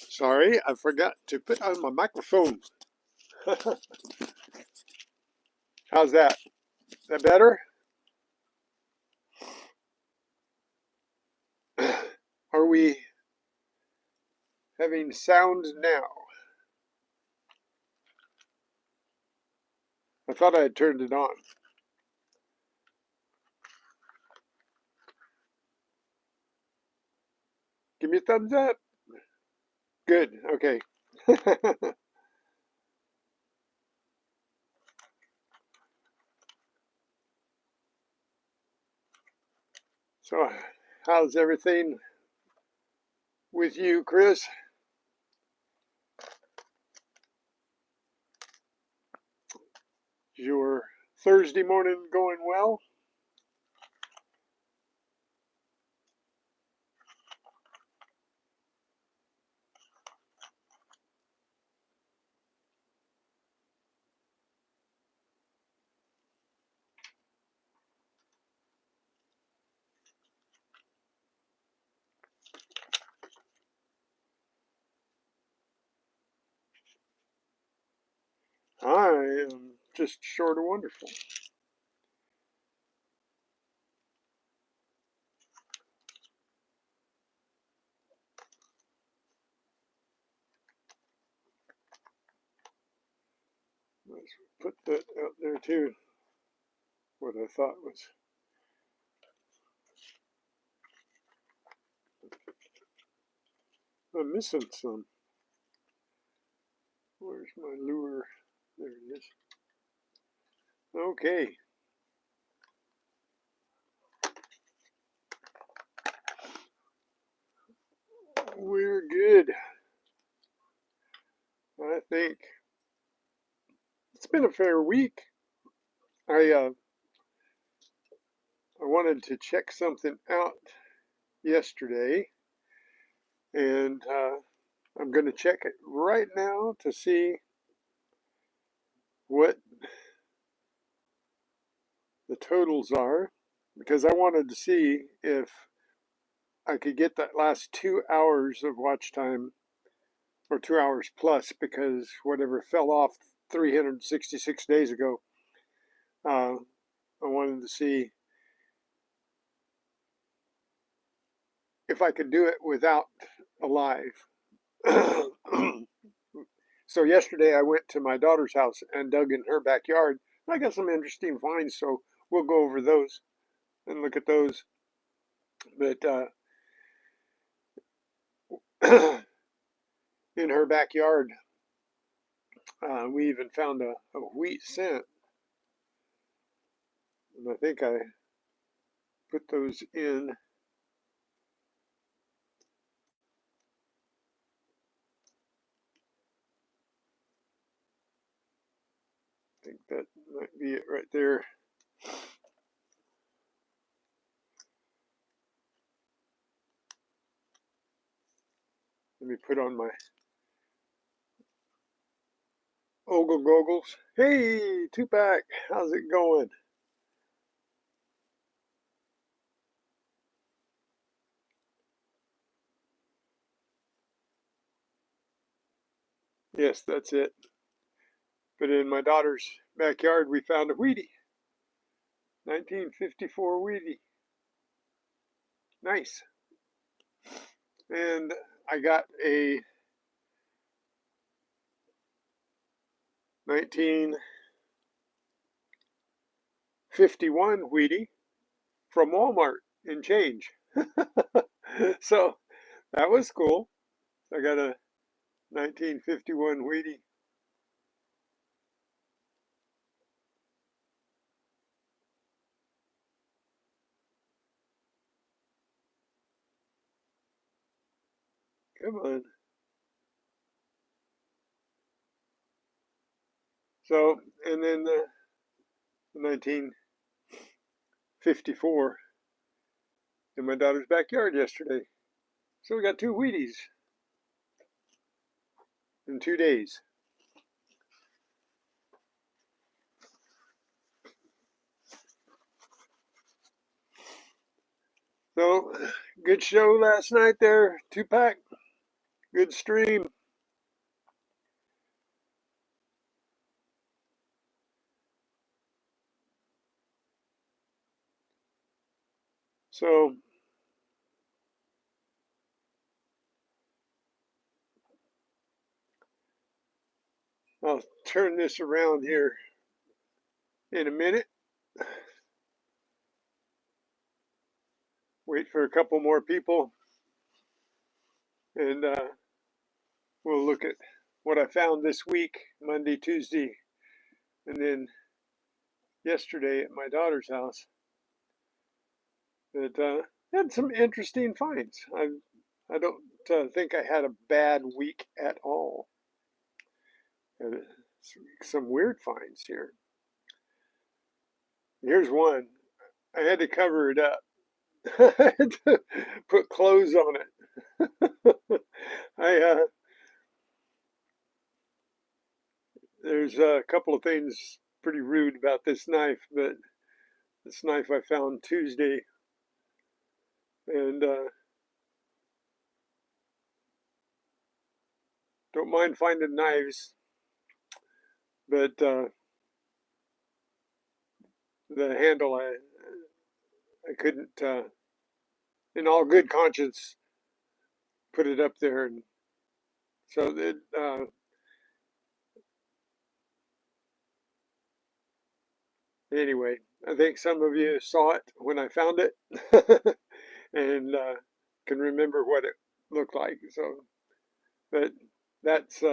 Sorry, I forgot to put on my microphone. How's that? Is that better? Are we having sound now? I thought I had turned it on. Give me a thumbs up. Good, okay. So, how's everything with you, Chris? Is your Thursday morning going well? I am just short of wonderful. Let's put that out there too. What I thought was. I'm missing some. Where's my lure? There it is. Okay. We're good. I think it's been a fair week. I wanted to check something out yesterday, and I'm going to check it right now to see what the totals are, because I wanted to see if I could get that last 2 hours of watch time, or 2 hours plus, because whatever fell off 366 days ago, I wanted to see if I could do it without a live. So yesterday I went to my daughter's house and dug in her backyard. I got some interesting finds, so we'll go over those and look at those. But in her backyard, we even found a wheat cent. And I think I put those in. I think that might be it right there. Let me put on my ogle goggles. Hey, Tupac, how's it going? Yes, that's it. But in my daughter's backyard, we found a Wheatie. 1954 Wheatie. Nice. And I got a 1951 Wheatie from Walmart in change. So that was cool. I got a 1951 Wheatie. Come on. So, and then the 1954 in my daughter's backyard yesterday. So we got 2 Wheaties in 2 days. So, good show last night there, Tupac. Good stream. So I'll turn this around here in a minute. Wait for a couple more people, and we'll look at what I found this week, Monday, Tuesday, and then yesterday at my daughter's house. That had some interesting finds. I don't think I had a bad week at all. Had some weird finds here. Here's one. I had to cover it up. I had to put clothes on it. I there's a couple of things pretty rude about this knife, but this knife I found Tuesday, and don't mind finding knives, but the handle I couldn't, in all good conscience, put it up there, and so that anyway, I think some of you saw it when I found it, and can remember what it looked like. So, but that's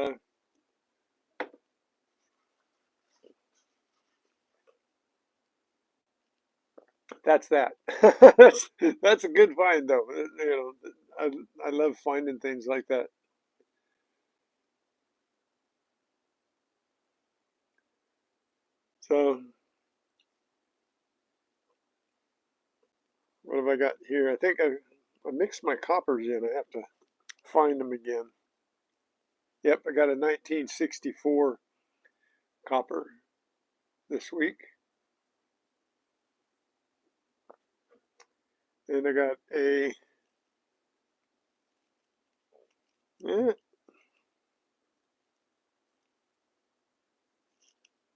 that's that. That's a good find, though. You know, I love finding things like that. So, what have I got here? I think I mixed my coppers in. I have to find them again. Yep, I got a 1964 copper this week. And I got a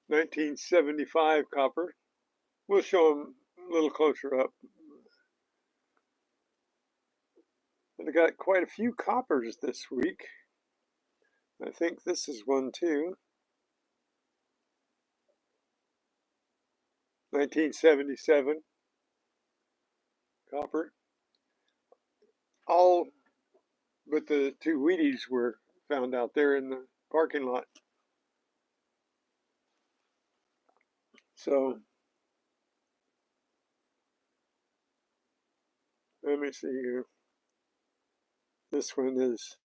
1975 copper. We'll show them a little closer up. And I got quite a few coppers this week. I think this is one too. 1977 copper. All but the two Wheaties were found out there in the parking lot. So let me see here. This one is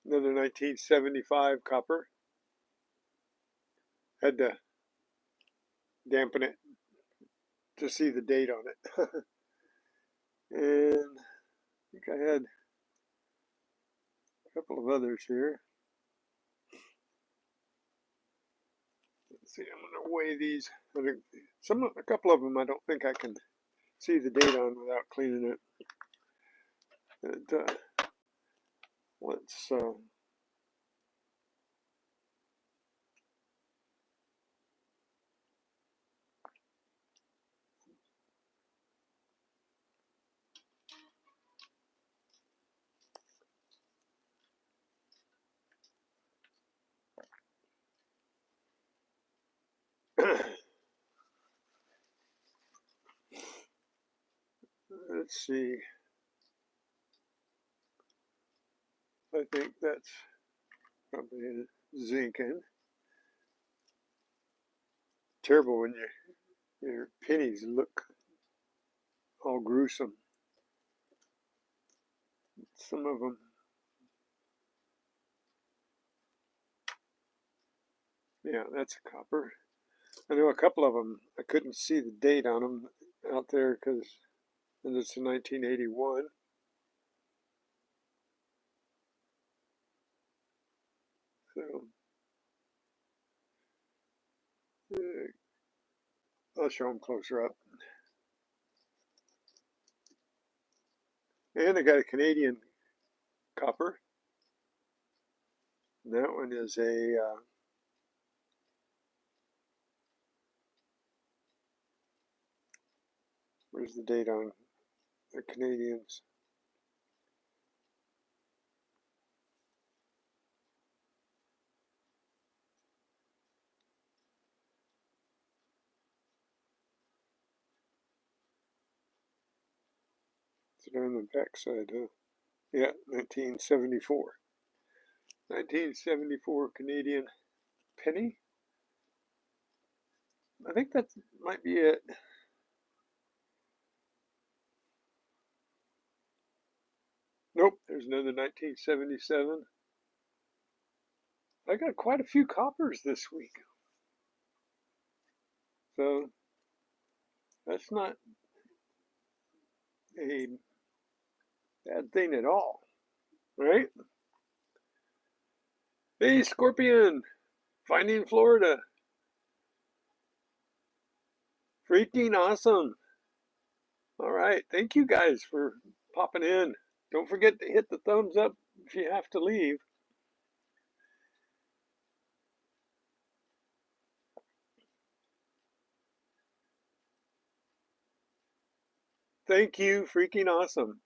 another 1975 copper. Had to dampen it to see the date on it. And I think I had a couple of others here. Let's see, I'm going to weigh these. A couple of them I don't think I can see the date on without cleaning it. And let's let's see. I think that's probably zinc in. Terrible when your pennies look all gruesome. Some of them. Yeah, that's a copper. I know a couple of them, I couldn't see the date on them out there because it's in 1981. So I'll show them closer up. And I got a Canadian copper. And that one is a where's the date on the Canadians? Is it on the back side, huh? Yeah, 1974. 1974 Canadian penny. I think that might be it. Nope, there's another 1977. I got quite a few coppers this week. So that's not a bad thing at all, right? Hey, Scorpion, finding Florida. Freaking awesome. All right, thank you guys for popping in. Don't forget to hit the thumbs up if you have to leave. Thank you, freaking awesome.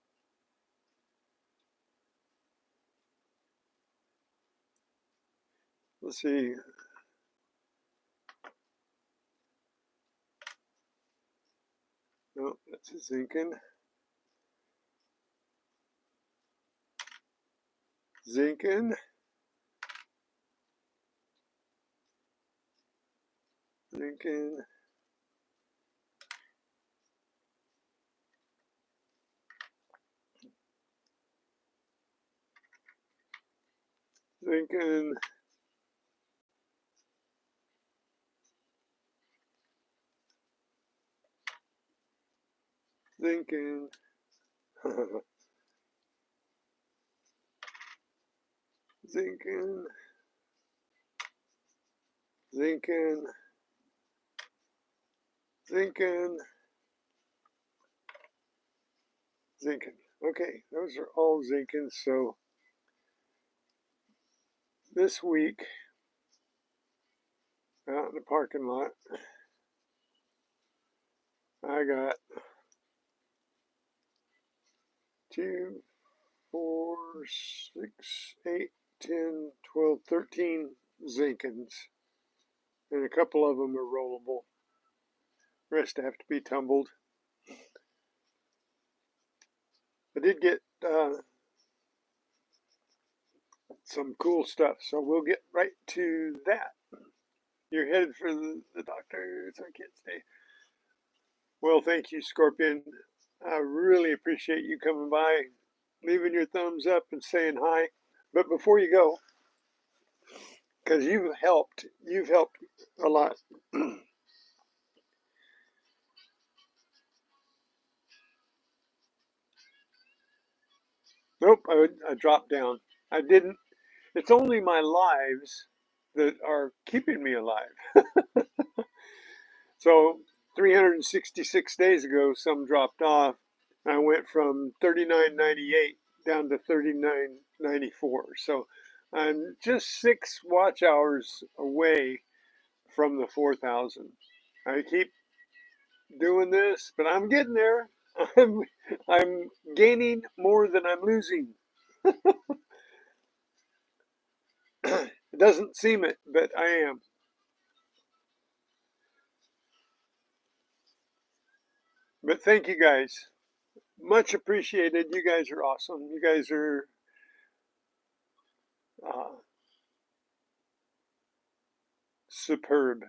Let's see. No, that's a zinkin. Zinkin. Zinkin. Zinkin. Zinkin. Zinkin. Zinkin. Zinkin. Zinkin. Okay, those are all Zinkins. So this week out in the parking lot, I got 2, 4, 6, 8, 10, 12, 13 Zinkins. And a couple of them are rollable. The rest have to be tumbled. I did get some cool stuff, so we'll get right to that. You're headed for the doctor, so I can't stay. Well, thank you, Scorpion. I really appreciate you coming by, leaving your thumbs up and saying hi. But before you go, because you've helped a lot. Nope, I dropped down. I didn't. It's only my lives that are keeping me alive. So 366 days ago, some dropped off. I went from 39.98 down to 39.94. So I'm just 6 watch hours away from the 4,000. I keep doing this, but I'm getting there. I'm I'm gaining more than I'm losing. It doesn't seem it, but I am. But thank you guys. Much appreciated. You guys are awesome. You guys are uh, superb.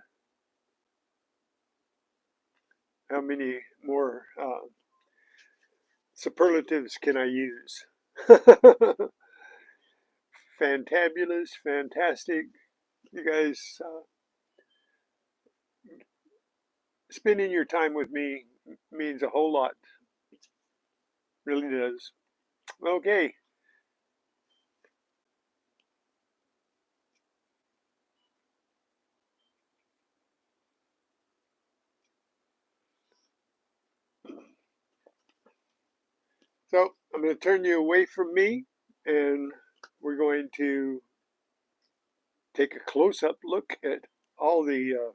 How many more superlatives can I use? Fantabulous, fantastic. You guys spending your time with me means a whole lot. Really does. Okay. So I'm going to turn you away from me, and we're going to take a close-up look at all the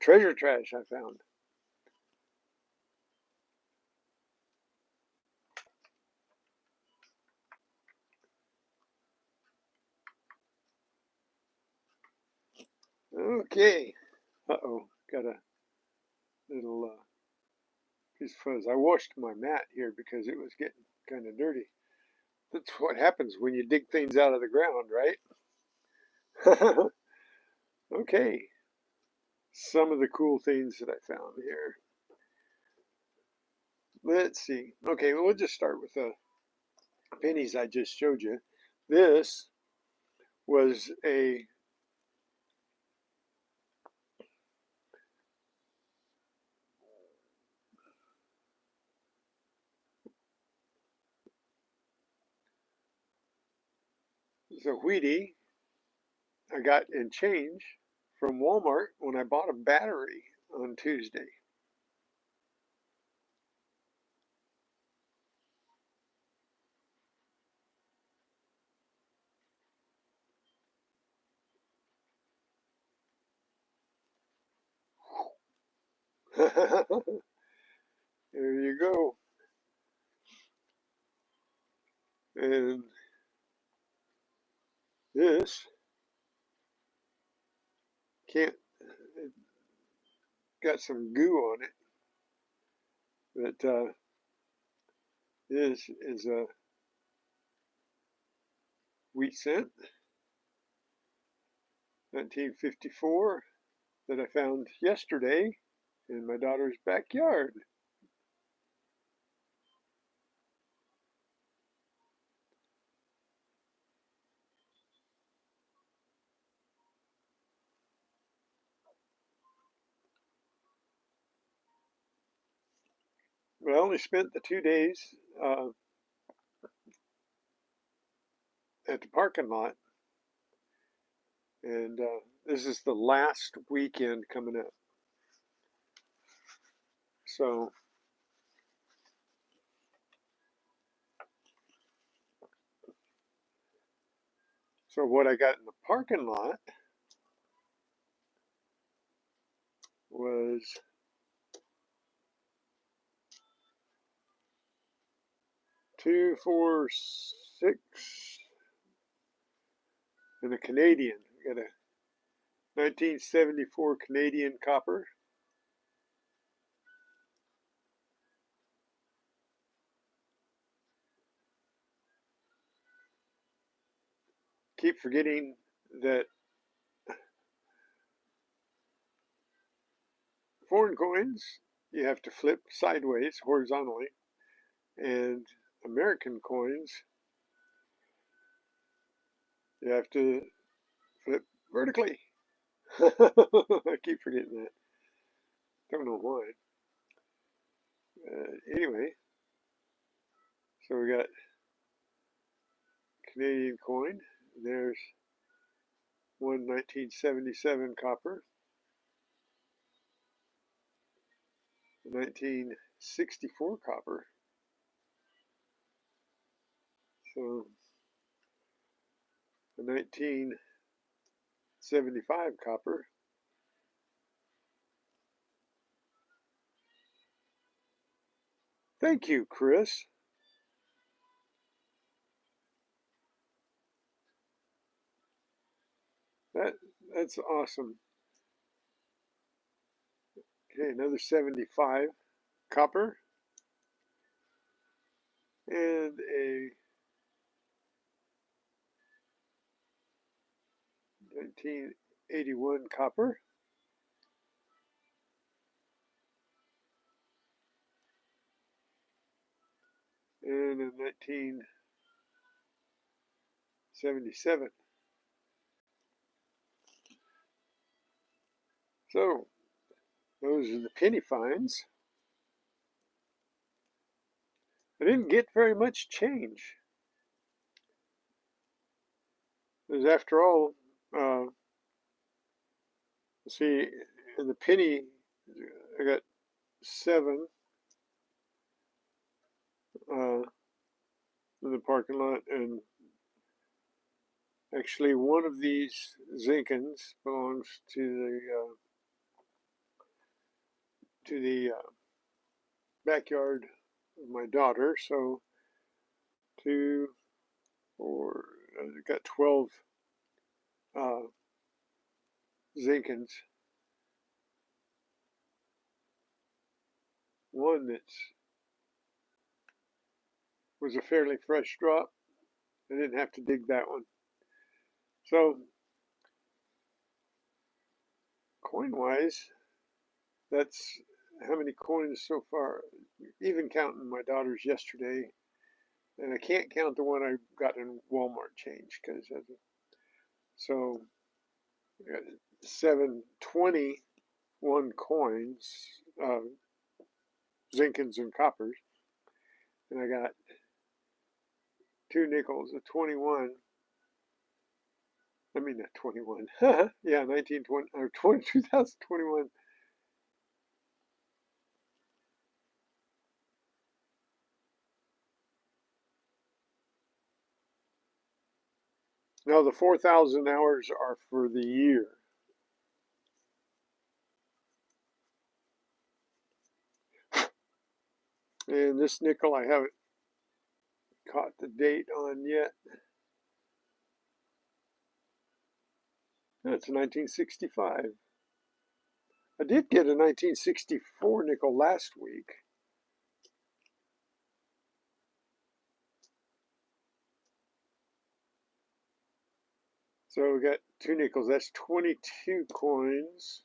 treasure trash I found. Okay. Uh-oh, got a little piece of fuzz. I washed my mat here because it was getting kind of dirty. That's what happens when you dig things out of the ground, right? Okay. Some of the cool things that I found here. Let's see. Okay, well, we'll just start with the pennies I just showed you. This was a Wheatie I got in change from Walmart when I bought a battery on Tuesday. There you go. And this can't, it got some goo on it, but this is a wheat cent, 1954, that I found yesterday in my daughter's backyard. But I only spent the 2 days at the parking lot, and this is the last weekend coming up. So what I got in the parking lot was two, four, six, and a Canadian. We got a 1974 Canadian copper. Keep forgetting that foreign coins you have to flip sideways, horizontally, and American coins you have to flip vertically. I keep forgetting that. Don't know why. Anyway, so we got Canadian coin. There's one 1977 copper, 1964 copper. So the 1975 copper. Thank you, Chris. That's awesome. Okay, another 75 copper and a 1981 copper. And a 1977. So those are the penny finds. I didn't get very much change. Because after all, see, in the penny, I got 7. in the parking lot, and actually one of these Zinkins belongs to the backyard of my daughter. So two, four, got 12 Zinkins. One that was a fairly fresh drop. I didn't have to dig that one. So coin-wise, that's how many coins so far, even counting my daughter's yesterday. And I can't count the one I got in Walmart change, because so I got 721 coins, Zinkins and coppers, and I got 2 nickels of 21. I mean, not 21. Yeah, 1920 or 2021. Now the 4,000 hours are for the year. And this nickel I haven't caught the date on yet. That's 1965. I did get a 1964 nickel last week. So we got 2 nickels. That's 22 coins.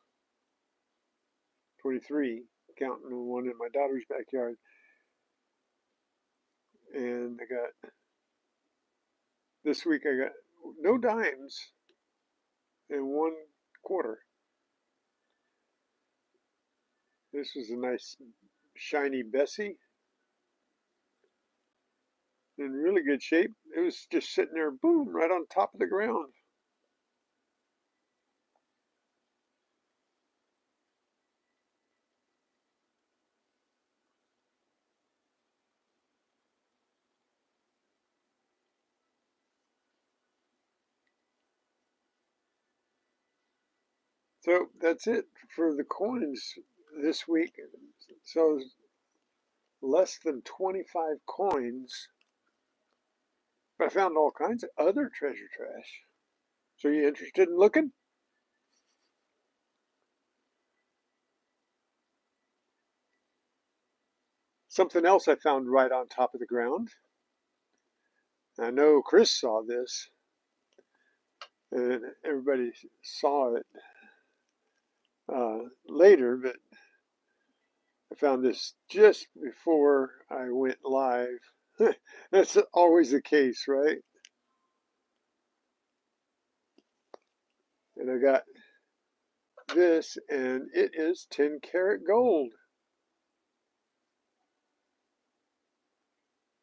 23, counting the one in my daughter's backyard. And I got, this week I got no dimes and 1 quarter. This was a nice shiny Bessie, in really good shape. It was just sitting there, boom, right on top of the ground. So that's it for the coins this week. So less than 25 coins, but I found all kinds of other treasure trash. So you interested in looking? Something else I found right on top of the ground. I know Chris saw this, and everybody saw it later, but I found this just before I went live. That's always the case, right? And I got this, and it is 10 karat gold.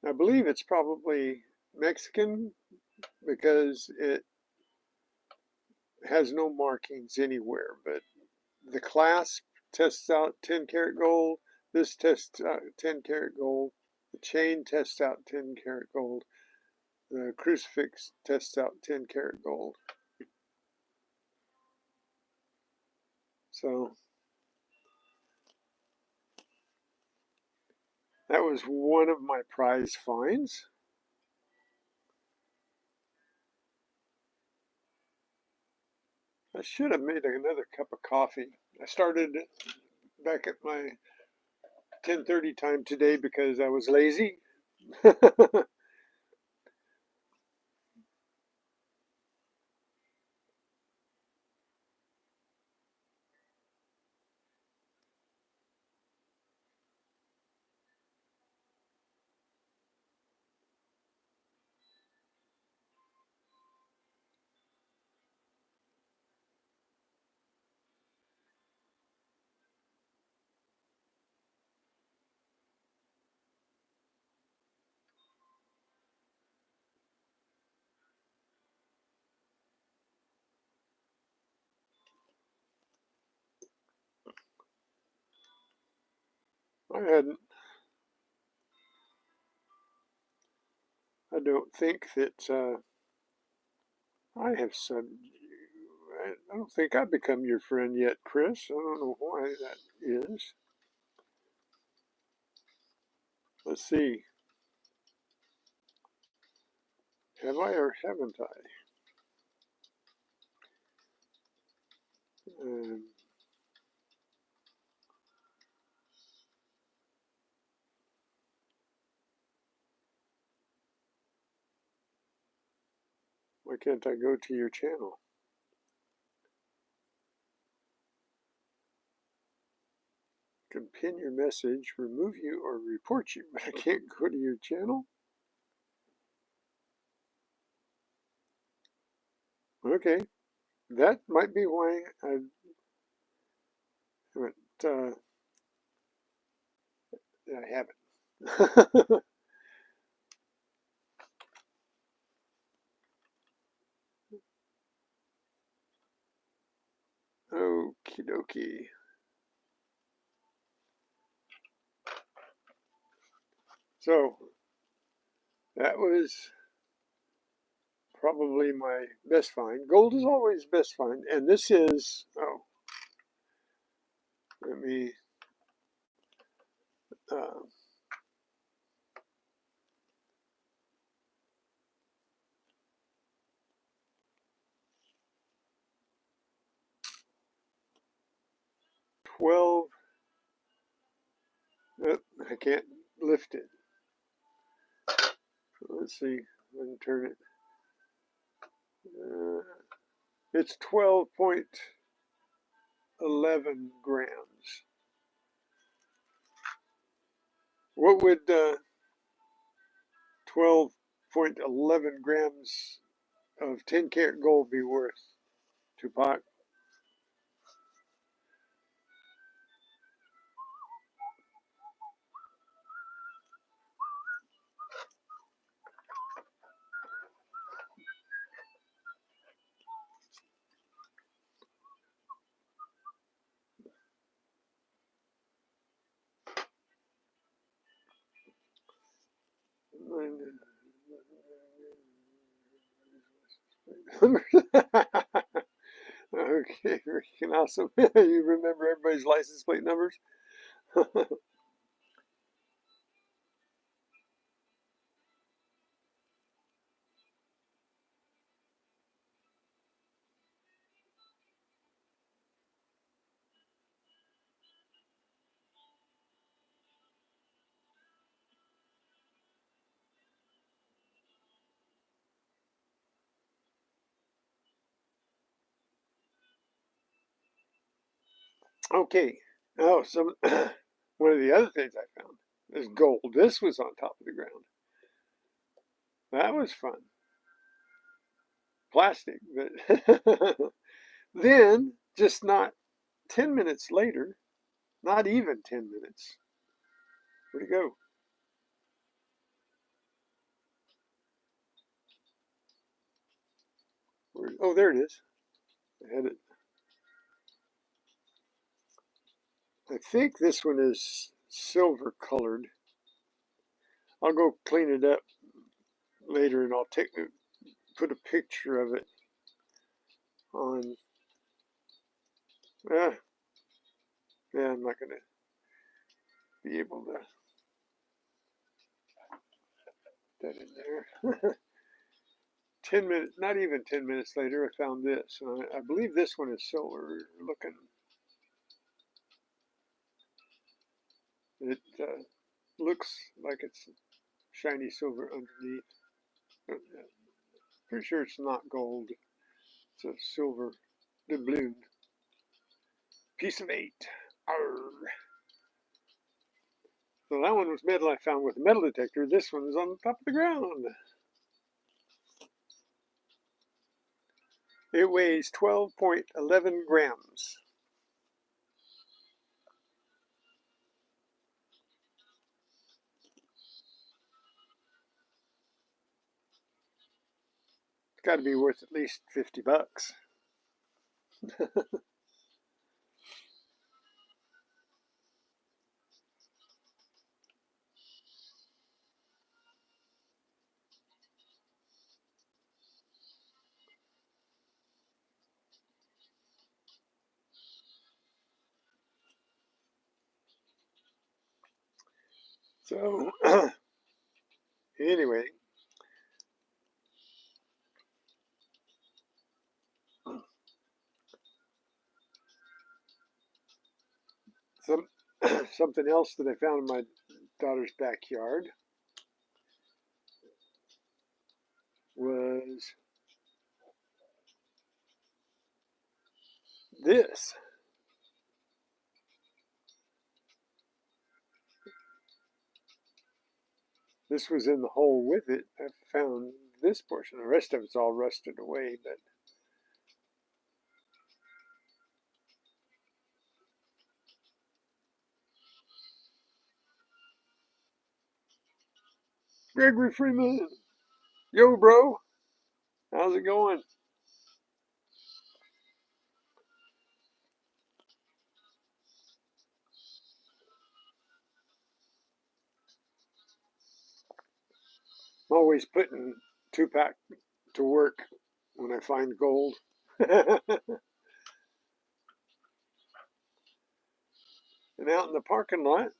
I believe it's probably Mexican because it has no markings anywhere, but the clasp tests out 10 karat gold. This tests out 10 karat gold. The chain tests out 10 karat gold. The crucifix tests out 10 karat gold. So that was one of my prize finds. I should have made another cup of coffee. I started back at my 10:30 time today because I was lazy. I hadn't. I don't think that I have subbed you. I don't think I've become your friend yet, Chris. I don't know why that is. Let's see. Have I or haven't I? Why can't I go to your channel? Can pin your message, remove you, or report you, but I can't go to your channel? Okay, that might be why I haven't. Okie dokie. So that was probably my best find. Gold is always best find, and this is, oh, let me, uh, $12. I can't lift it. Let's see. Let me turn it. It's 12.11 grams. What would 12.11 grams of 10-karat gold be worth, Tupac? Okay, freaking awesome. You remember everybody's license plate numbers? Okay. Oh, some one of the other things I found is gold. This was on top of the ground. That was fun. Plastic, but then just not 10 minutes later, not even 10 minutes. Where'd it go? Oh, there it is. I had it. I think this one is silver colored. I'll go clean it up later, and I'll put a picture of it on. Yeah, I'm not gonna be able to put that in there. 10 minutes, not even 10 minutes later, I found this. I believe this one is silver looking. It looks like it's shiny silver underneath. Pretty sure it's not gold. It's a silver doubloon. Piece of 8. Arr. So that one was metal I found with a metal detector. This one is on top of the ground. It weighs 12.11 grams. It's got to be worth at least $50. So anyway, something else that I found in my daughter's backyard was this. This was in the hole with it. I found this portion. The rest of it's all rusted away, but Gregory Freeman, yo, bro, how's it going? I'm always putting Tcat to work when I find gold. And out in the parking lot,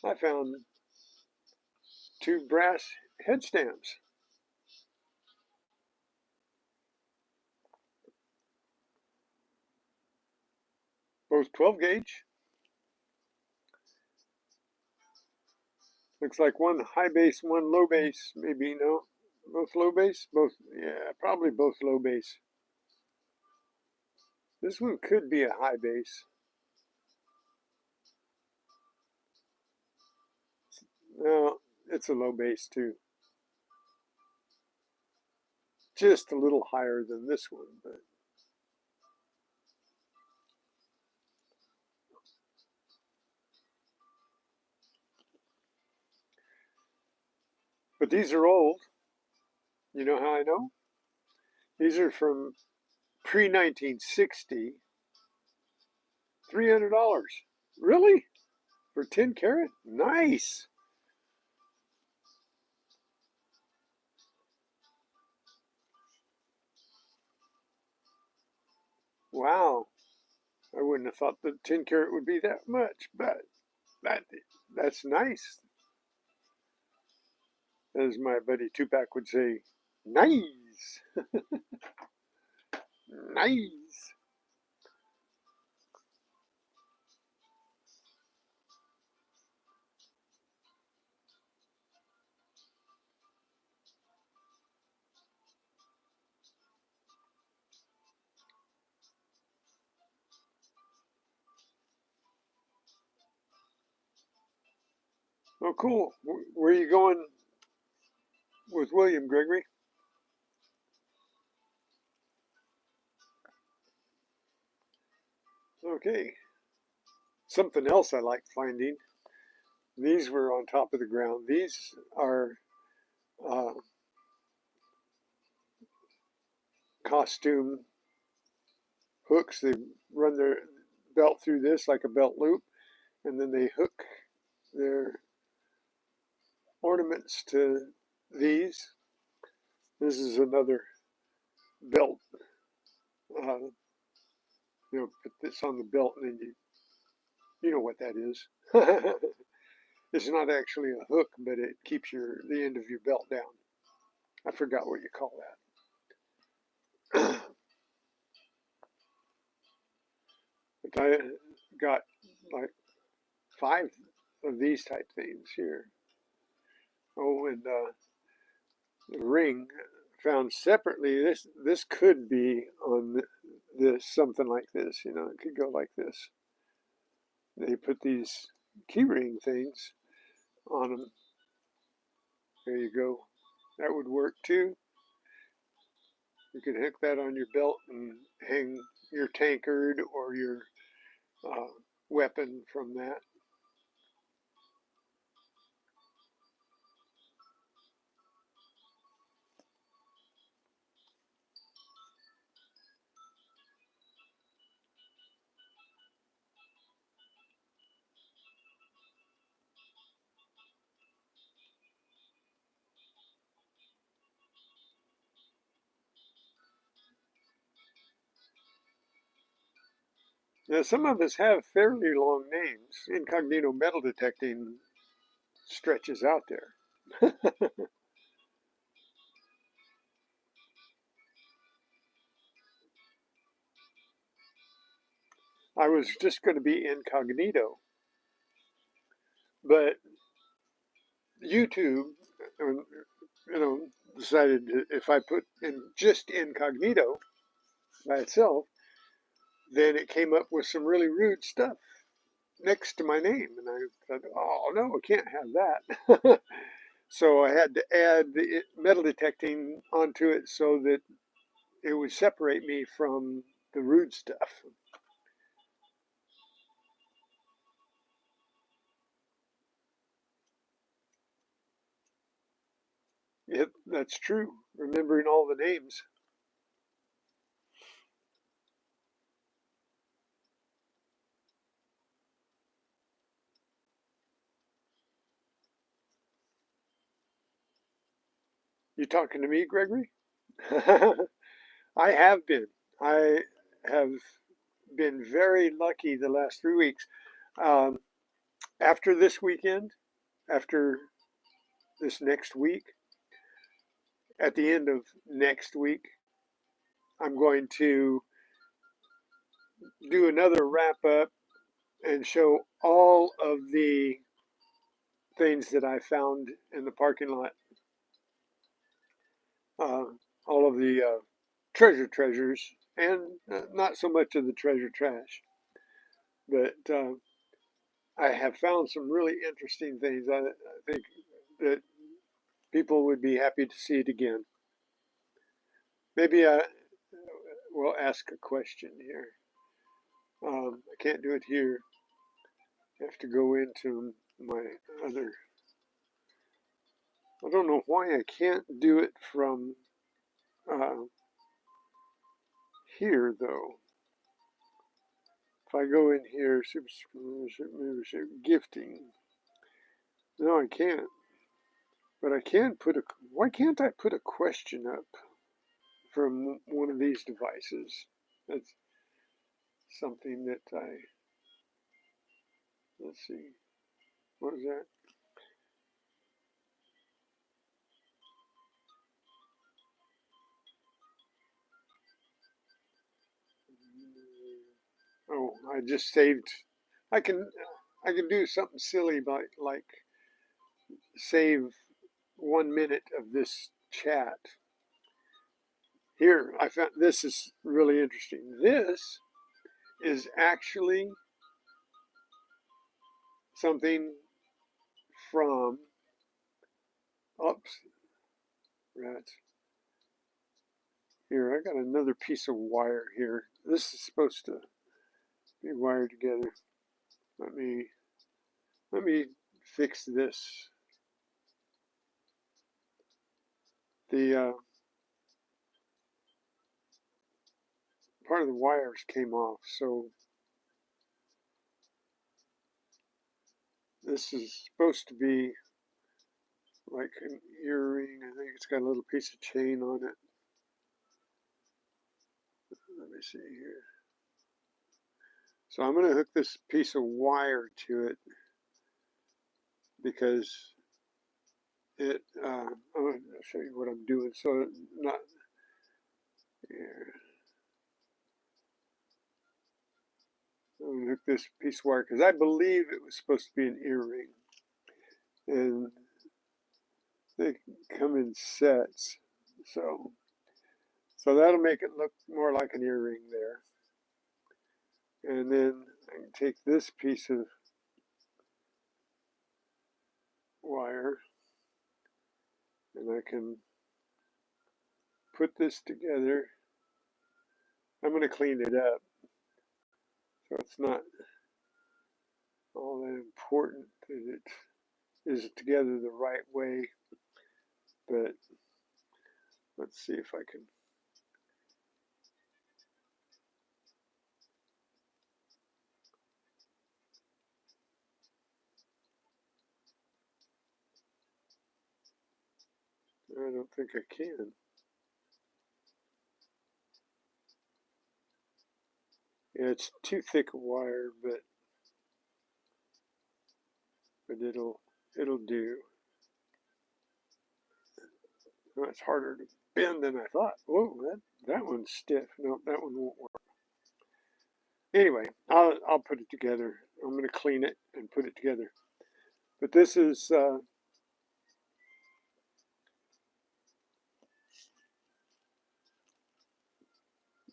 I found 2 brass headstamps, both 12 gauge. Looks like one high base, one low base, maybe, no, both low base, both, yeah, probably both low base. This one could be a high base. No, it's a low base too. Just a little higher than this one, but these are old. You know how I know? These are from pre-1960, $300. Really? For 10 carat? Nice. Wow. I wouldn't have thought the 10 carat would be that much, but that that's nice. As my buddy Tupac would say, nice. Nice. Oh, cool. Where are you going with William, Gregory? Okay. Something else I like finding. These were on top of the ground. These are uh, costume hooks. They run their belt through this like a belt loop, and then they hook their ornaments to these. This is another belt. Uh, put this on the belt, and then you know what that is. It's not actually a hook, but it keeps the end of your belt down. I forgot what you call that. But I got like 5 of these type things here. Oh, and the ring found separately. This could be on this something like this. It could go like this. They put these key ring things on them. There you go. That would work too. You could hook that on your belt and hang your tankard or your uh, weapon from that. Now, some of us have fairly long names. In.Cognito.Metal.Detecting stretches out there. I was just going to be incognito, but YouTube, decided that if I put in just incognito by itself, then it came up with some really rude stuff next to my name. And I thought, oh no, I can't have that. So I had to add the metal detecting onto it so that it would separate me from the rude stuff. Yep, that's true. Remembering all the names. You talking to me, Gregory? I have been. I have been very lucky the last 3 weeks. Um, after this weekend, after this next week, at the end of next week, I'm going to do another wrap up and show all of the things that I found in the parking lot. Uh, all of the treasures, and not so much of the treasure trash. But I have found some really interesting things. I think that people would be happy to see it again. Maybe I will ask a question here. I can't do it here. I have to go into my other. I don't know why I can't do it from uh, here though. If I go in here, membership, gifting. No, I can't. But I can put a. Why can't I put a question up from one of these devices? That's something that I. Let's see. What is that? Oh, I just saved. I can. I can do something silly like save 1 minute of this chat. Here, I found this is really interesting. This is actually something from, oops, rats. Here, I got another piece of wire here. This is supposed to be wired together. Let me fix this. The part of the wires came off, so this is supposed to be like an earring. I think it's got a little piece of chain on it. Let me see here. So I'm going to hook this piece of wire to it because I'm going to show you what I'm doing. So not here. I'm going to hook this piece of wire because I believe it was supposed to be an earring, and they come in sets. So that'll make it look more like an earring there. And then I can take this piece of wire and I can put this together. I'm going to clean it up so it's not all that important that it is together the right way. But let's see if I can. I don't think I can. Yeah, it's too thick a wire, but it'll it'll do. Oh, it's harder to bend than I thought. Whoa, that one's stiff. No, that one won't work. Anyway, I'll put it together. I'm going to clean it and put it together. But this is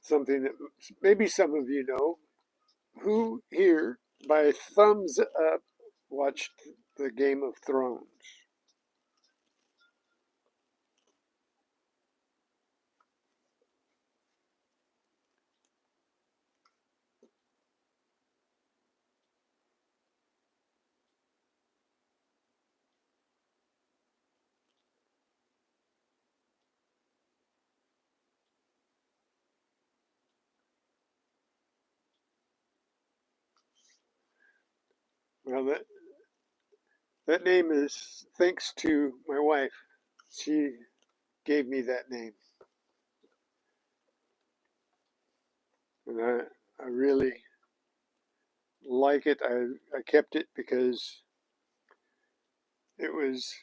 something that maybe some of you know. Who here, by thumbs up, watched the Game of Thrones? Well, that name is thanks to my wife. She gave me that name, and I really like it. I kept it because it was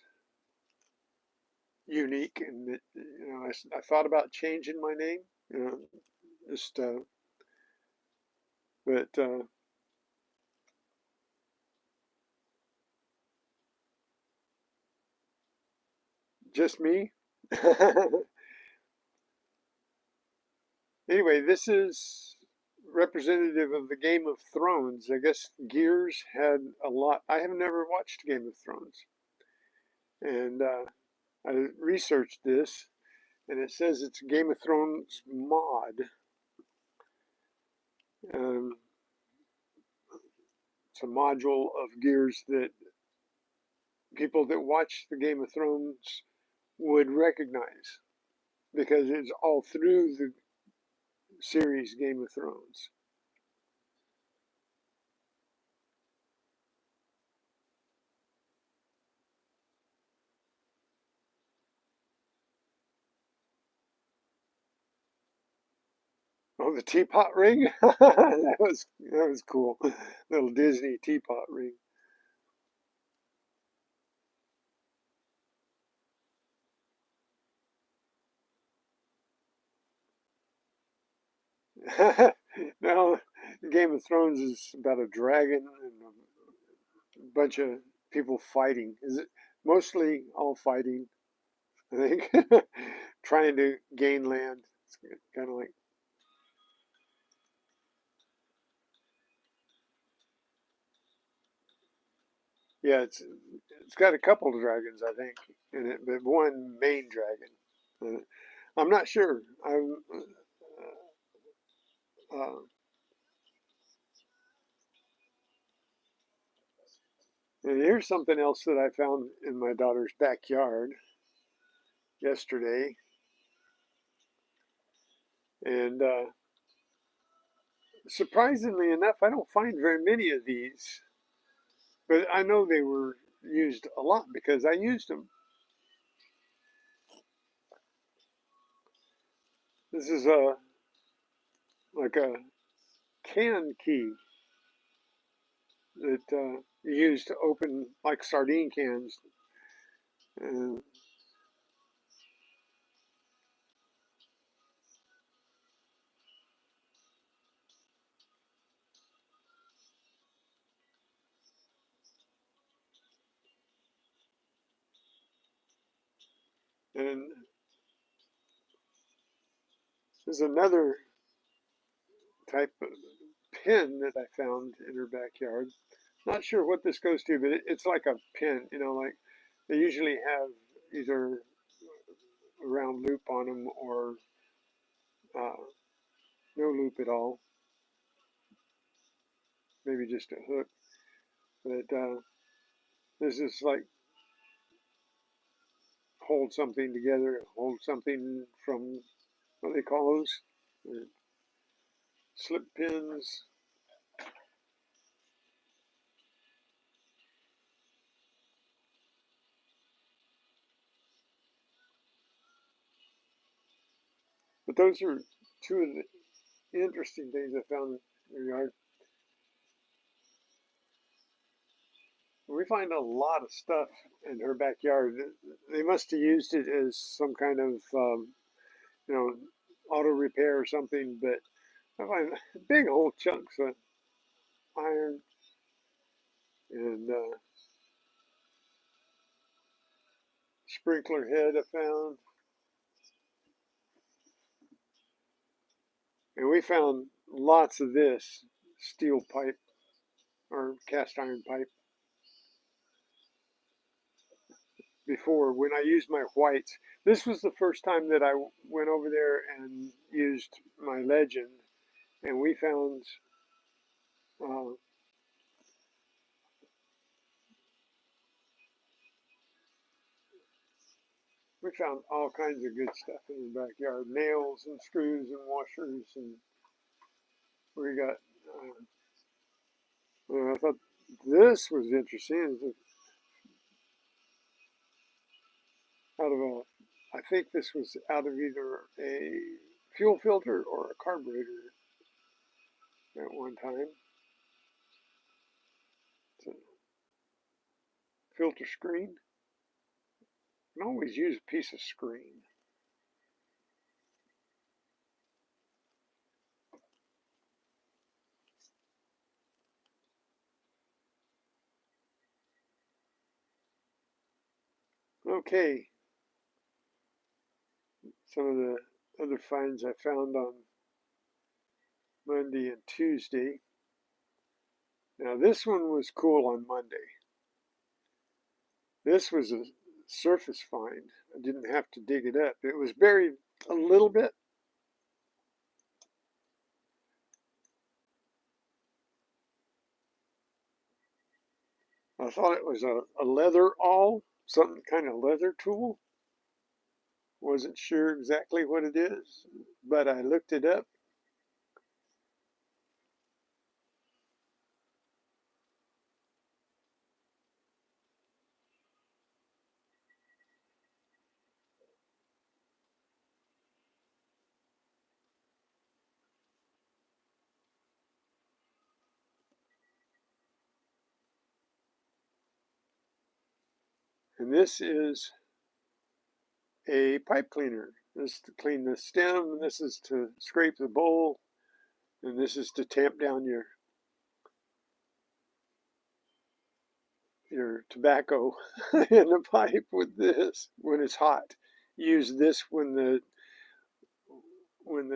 unique, and I thought about changing my name, you know, just but just me. Anyway, this is representative of the Game of Thrones. I guess Gears had a lot. I have never watched Game of Thrones, and I researched this, and it says it's a Game of Thrones mod. Um, it's a module of Gears that people that watch the Game of Thrones would recognize because it's all through the series Game of Thrones. Oh, the teapot ring? That was cool. Little Disney teapot ring. Now, Game of Thrones is about a dragon and a bunch of people fighting. Is it mostly all fighting? I think trying to gain land. It's kind of like, yeah, it's got a couple of dragons, I think, in it, but one main dragon. I'm not sure. Uh, and here's something else that I found in my daughter's backyard yesterday, and surprisingly enough, I don't find very many of these, but I know they were used a lot because I used them. This is a like a can key that you use to open like sardine cans. Uh, and there's another type of pin that I found in her backyard. Not sure what this goes to, but it's like a pin, like they usually have either a round loop on them or uh, no loop at all, maybe just a hook. But this is like hold something together, hold something from what do they call those? Slip pins. But those are two of the interesting things I found in your yard. we find a lot of stuff in her backyard. They must have used it as some kind of, you know, auto repair or something, but I find big old chunks of iron and sprinkler head I found. And we found lots of this steel pipe or cast iron pipe before when I used my whites. This was the first time that I went over there and used my legend, and uh, we found all kinds of good stuff in the backyard, nails and screws and washers, and we got. I thought this was interesting. Out of a, I think this was out of either a fuel filter or a carburetor at one time. It's a filter screen. You can always use a piece of screen. Okay, some of the other finds I found on Monday and Tuesday. Now this one was cool on Monday. This was a surface find. I didn't have to dig it up. It was buried a little bit. I thought it was a leather awl, some kind of leather tool. Wasn't sure exactly what it is, but I looked it up. And this is a pipe cleaner. This is to clean the stem, this is to scrape the bowl, and this is to tamp down your tobacco in the pipe with this when it's hot. Use this when the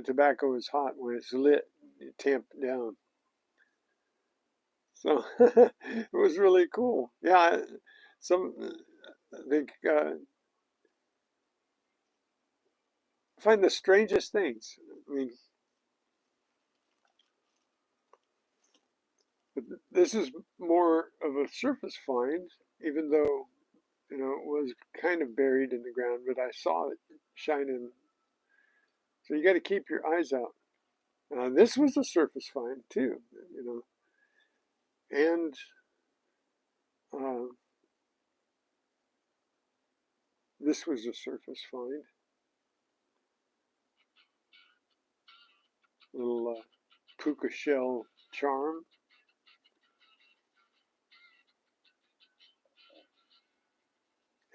tobacco is hot, when it's lit, you tamp it down. So it was really cool. Yeah, some I think find the strangest things. I mean, this is more of a surface find, even though it was kind of buried in the ground, but I saw it shining. So you got to keep your eyes out. This was a surface find too, and uh, this was a surface find. Little puka shell charm.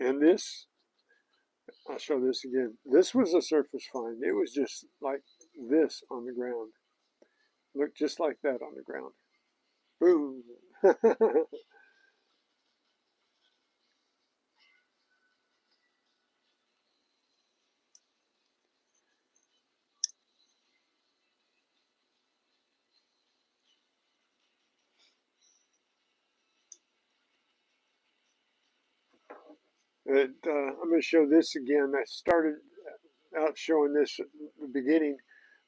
And this, I'll show this again. This was a surface find. It was just like this on the ground. Looked just like that on the ground. Boom. I'm going to show this again. I started out showing this at the beginning.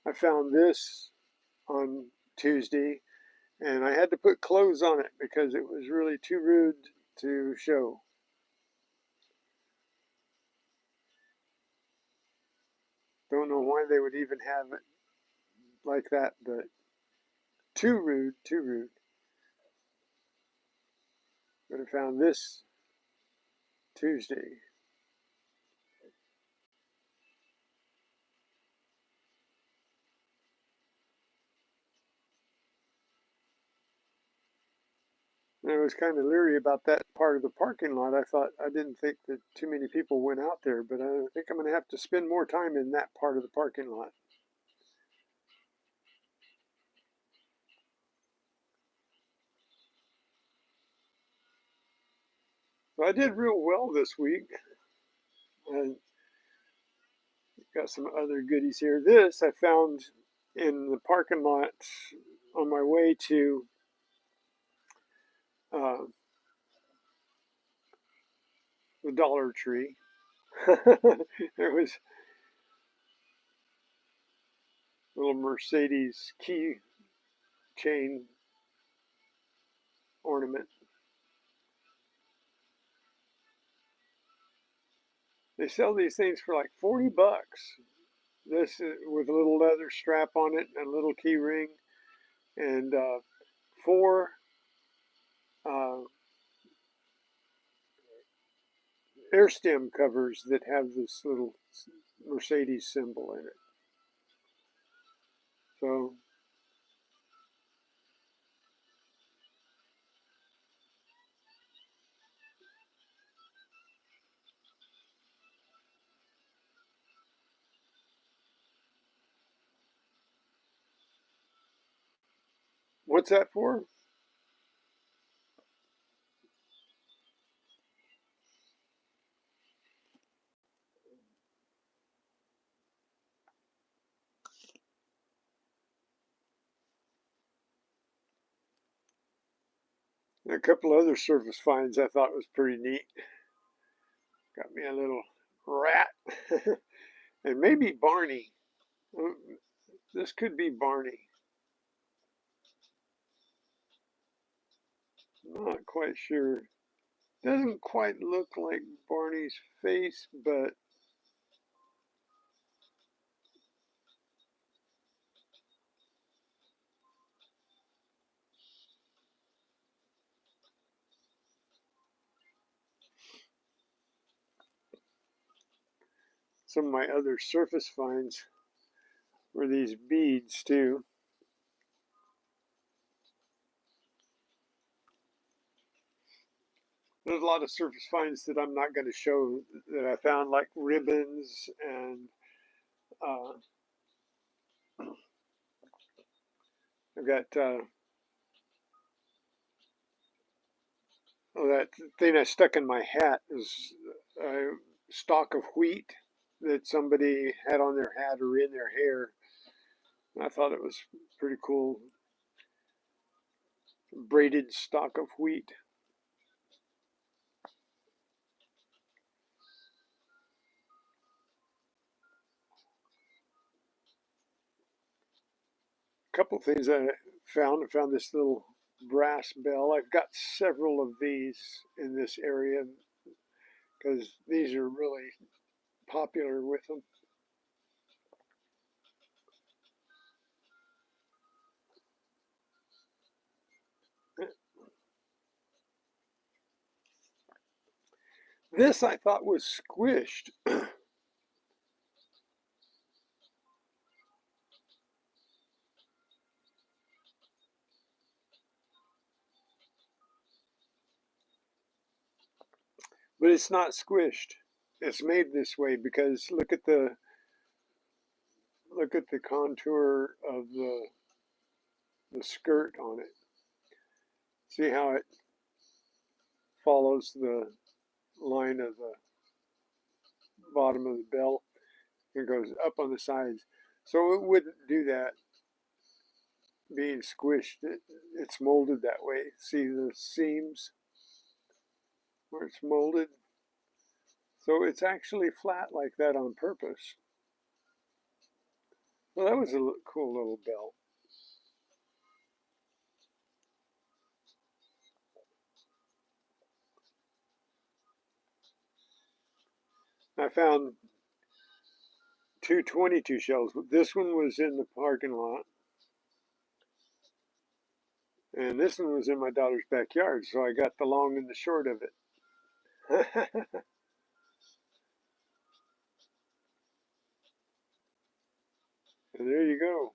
I found this on Tuesday, and I had to put clothes on it because it was really too rude to show. Don't know why they would even have it like that, but too rude, too rude. But I found this Tuesday. And I was kind of leery about that part of the parking lot. I didn't think that too many people went out there, but I think I'm going to have to spend more time in that part of the parking lot. So I did real well this week. I got some other goodies here. This I found in the parking lot on my way to uh, the Dollar Tree. There was a little Mercedes key chain ornament. They sell these things for like 40 bucks. This is with a little leather strap on it and a little key ring and four uh, air stem covers that have this little Mercedes symbol in it. So what's that for? And a couple other surface finds I thought was pretty neat. Got me a little rat. And maybe Barney. This could be Barney. Not quite sure. Doesn't quite look like Barney's face, but some of my other surface finds were these beads too. There's a lot of surface finds that I'm not going to show that I found, like ribbons and uh, I've got that thing I stuck in my hat is a stalk of wheat that somebody had on their hat or in their hair. I thought it was pretty cool. Braided stalk of wheat. A couple things I found. I found this little brass bell. I've got several of these in this area because these are really popular with them. This I thought was squished. But it's not squished. It's made this way because look at the contour of the skirt on it. See how it follows the line of the bottom of the bell? It goes up on the sides. So it wouldn't do that being squished. It's molded that way. See the seams where it's molded? So it's actually flat like that on purpose. Well, that was a cool little bell. I found two 22 shells. This one was in the parking lot, and this one was in my daughter's backyard, so I got the long and the short of it. And there you go.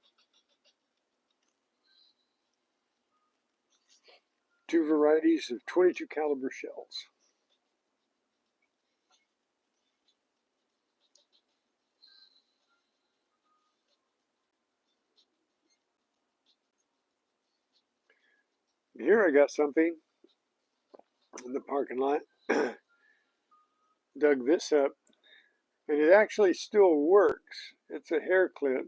2 varieties of 22 caliber shells. Here I got something in the parking lot. Dug this up, and it actually still works. It's a hair clip.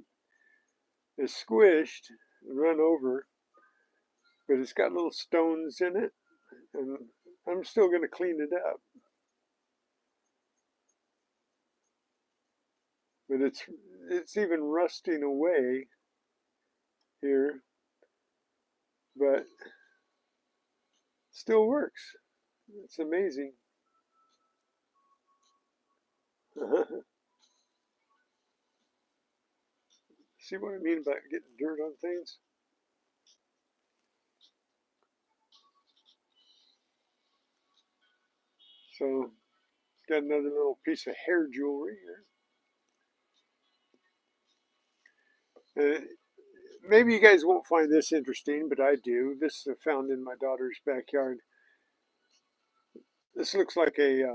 It's squished and run over, but it's got little stones in it, and I'm still going to clean it up. But it's even rusting away here, but still works. It's amazing. See what I mean about getting dirt on things? So, got another little piece of hair jewelry here. Maybe you guys won't find this interesting, but I do. This is found in my daughter's backyard. This looks like a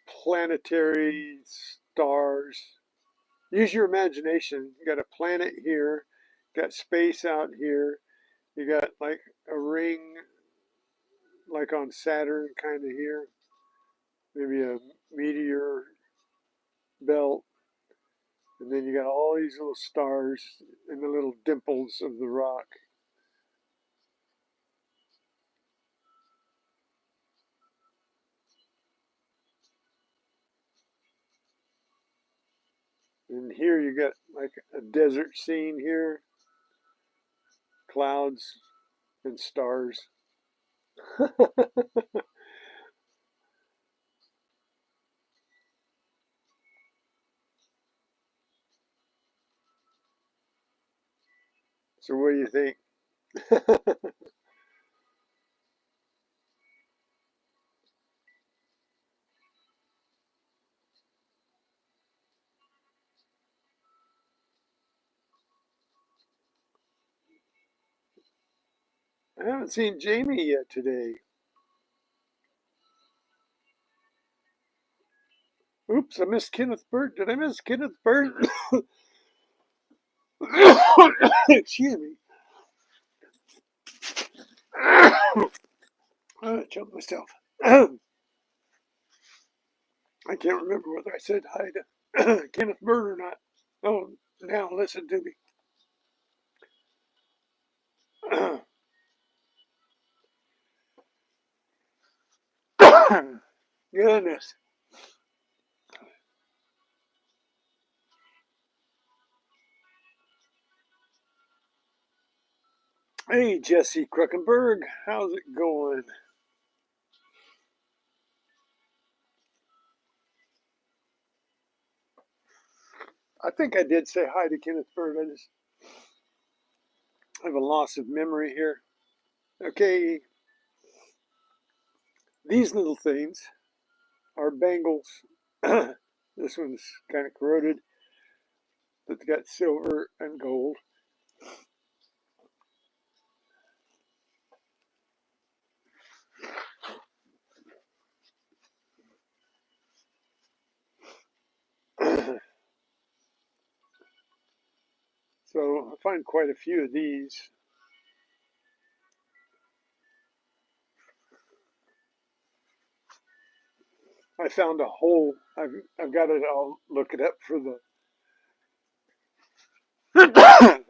planetary stars. Use your imagination. You got a planet here, got space out here. You got like a ring, like on Saturn, kind of here. Maybe a meteor belt. And then you got all these little stars and the little dimples of the rock. And here you got like a desert scene here, clouds and stars. So what do you think? I haven't seen Jamie yet today. Oops, I missed Kenneth Bird. Did I miss Kenneth Bird? Excuse me. I choked myself. I can't remember whether I said hi to Kenneth Bird or not. Oh, now listen to me. Goodness. Hey, Jesse Kruckenberg. How's it going? I think I did say hi to Kenneth Bird. I just have a loss of memory here. Okay, these little things are bangles. This one's kind of corroded, but it's got silver and gold. So I find quite a few of these. I found a hole. I've got it. I'll look it up for the.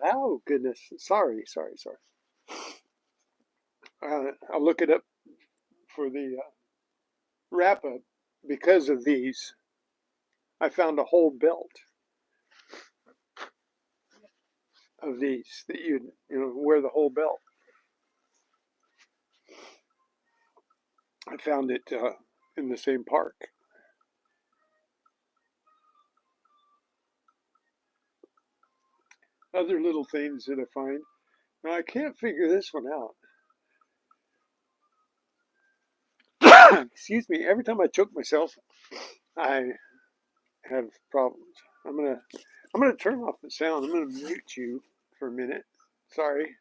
Oh goodness! Sorry. I'll look it up for the wrap up. Because of these, I found a whole belt of these that you wear the whole belt. I found it in the same park. Other little things that I find. Now I can't figure this one out. Excuse me. Every time I choke myself, I have problems. I'm gonna turn off the sound. I'm gonna mute you for a minute Sorry.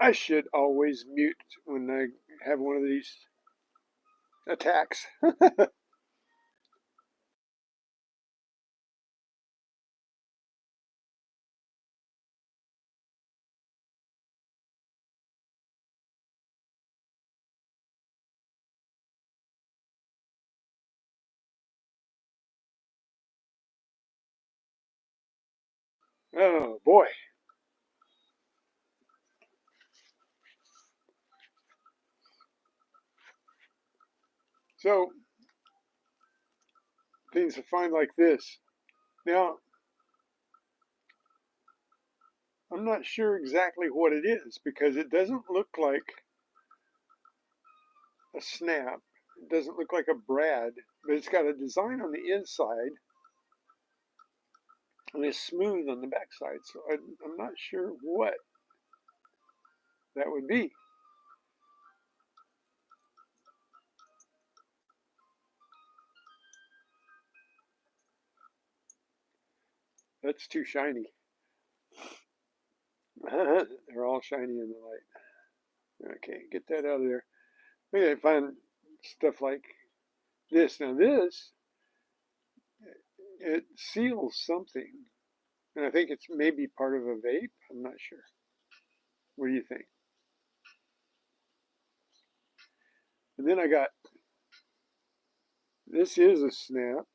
I should always mute when I have one of these attacks. Oh boy. So things to find like this. Now, I'm not sure exactly what it is because it doesn't look like a snap. It doesn't look like a brad, but it's got a design on the inside and it's smooth on the backside. So I'm not sure what that would be. That's too shiny. They're all shiny in the light. Okay, get that out of there. We gotta find stuff like this. Now this, it seals something. And I think it's maybe part of a vape. I'm not sure. What do you think? And then I got, this is a snap.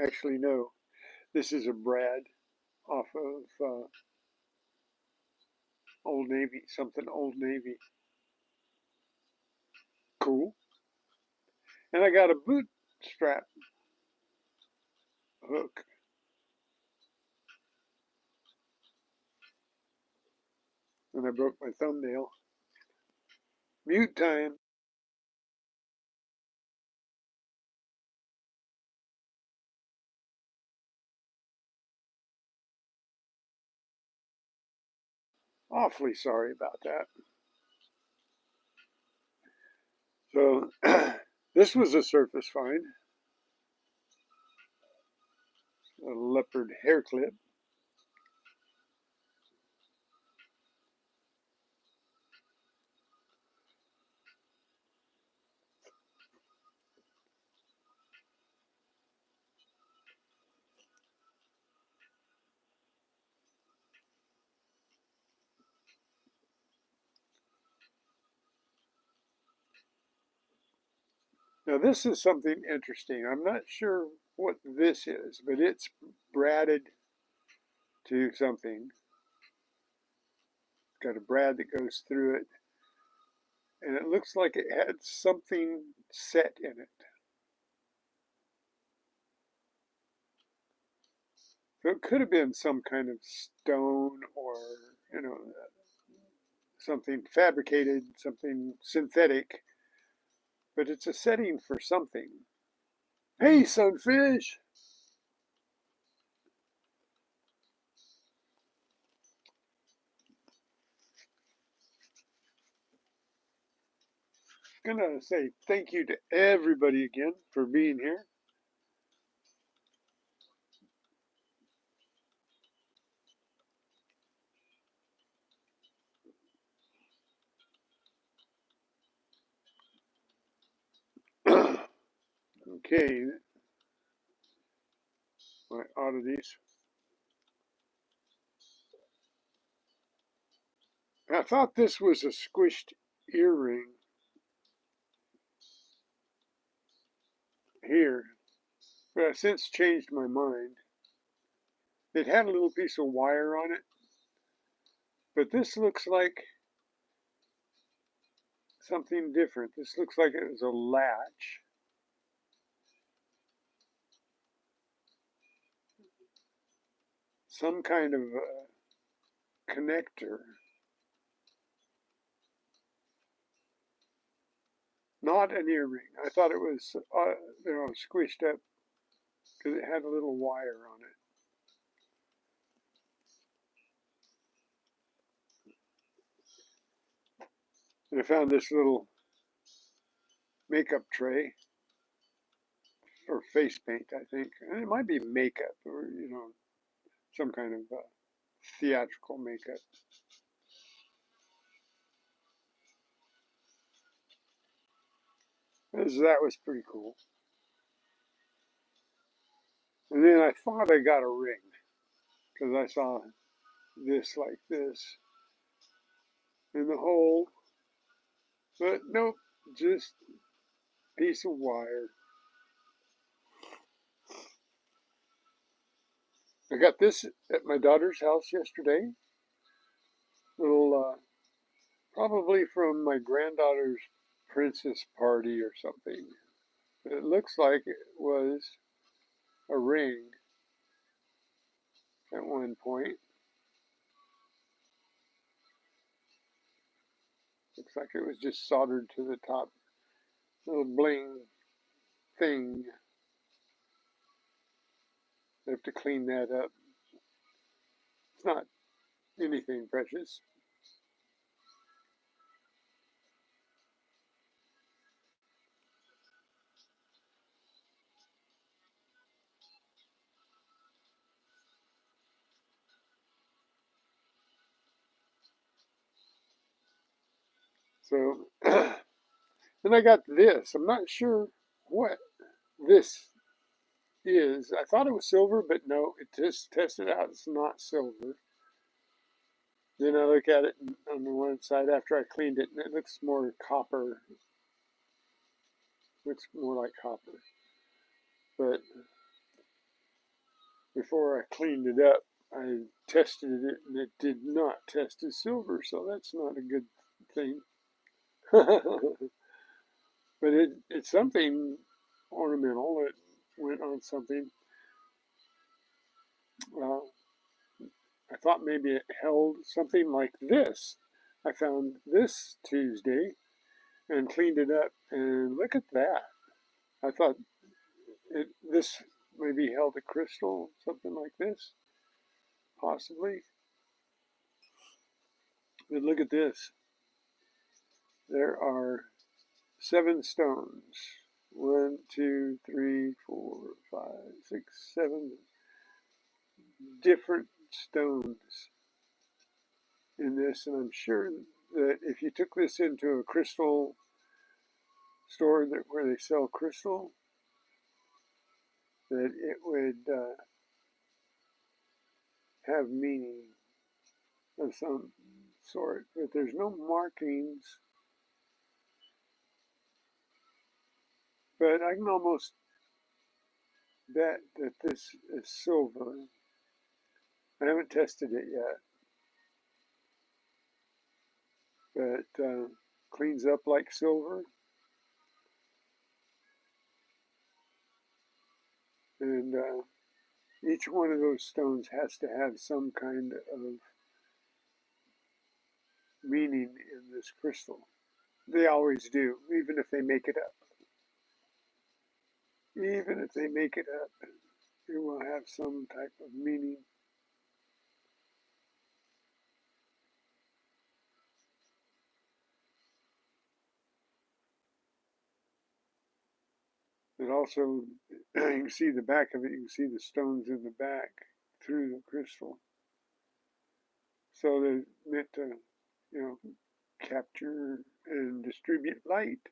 Actually, no. This is a brad off of Old Navy, something Old Navy. Cool. And I got a bootstrap hook. And I broke my thumbnail. Mute time. Awfully sorry about that. So this was a surface find. A leopard hair clip. Now this is something interesting. I'm not sure what this is, but it's bradded to something. It's got a brad that goes through it. And it looks like it had something set in it. So it could have been some kind of stone or, you know, something fabricated, something synthetic, but it's a setting for something. Hey, sunfish! Gonna say thank you to everybody again for being here. Okay, my oddities. I thought this was a squished earring here, but I've since changed my mind. It had a little piece of wire on it, but this looks like something different. This looks like it was a latch. Some kind of connector. Not an earring. I thought it was, squished up because it had a little wire on it. And I found this little makeup tray or face paint, I think. And it might be makeup or, you know, some kind of theatrical makeup. That was pretty cool. And then I thought I got a ring because I saw this like this in the hole. But nope, just a piece of wire. I got this at my daughter's house yesterday. Little, probably from my granddaughter's princess party or something. It looks like it was a ring at one point. Looks like it was just soldered to the top. Little bling thing. I have to clean that up. It's not anything precious. So, then I got this. I'm not sure what this is. I thought it was silver, but no, it just tested out. It's not silver. Then I look at it on the one side after I cleaned it, and it looks more copper. Looks more like copper. But before I cleaned it up, I tested it, and it did not test as silver, so that's not a good thing. But it's something ornamental. It went on something. I thought maybe it held something like this. I found this Tuesday and cleaned it up, and look at that. I thought this maybe held a crystal, something like this, possibly. But look at this. There are 7 stones. 1, 2, 3, 4, 5, 6, 7 different stones in this, and I'm sure that if you took this into a crystal store where they sell crystal, that it would have meaning of some sort. But there's no markings. But I can almost bet that this is silver. I haven't tested it yet, but cleans up like silver. And each one of those stones has to have some kind of meaning in this crystal. They always do, even if they make it up. Even if they make it up, it will have some type of meaning. It also, you can see the back of it, you can see the stones in the back through the crystal. So they're meant to, you know, capture and distribute light.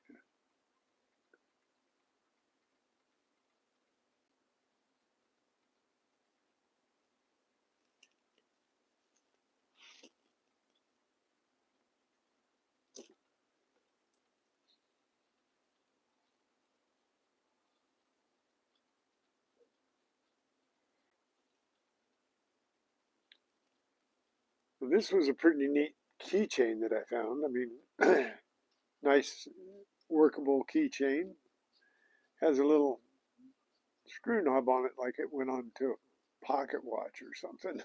So this was a pretty neat keychain that I found. I mean, nice workable keychain. Has a little screw knob on it like it went onto a pocket watch or something.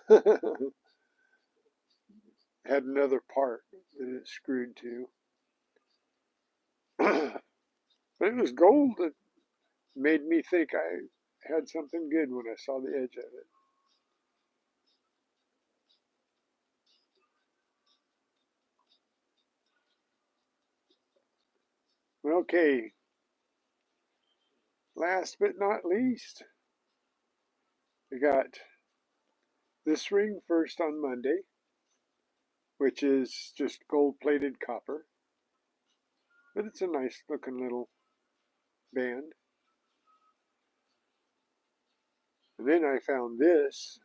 Had another part that it screwed to. But it was gold that made me think I had something good when I saw the edge of it. Okay, last but not least, I got this ring first on Monday, which is just gold-plated copper, but it's a nice looking little band. And then I found this.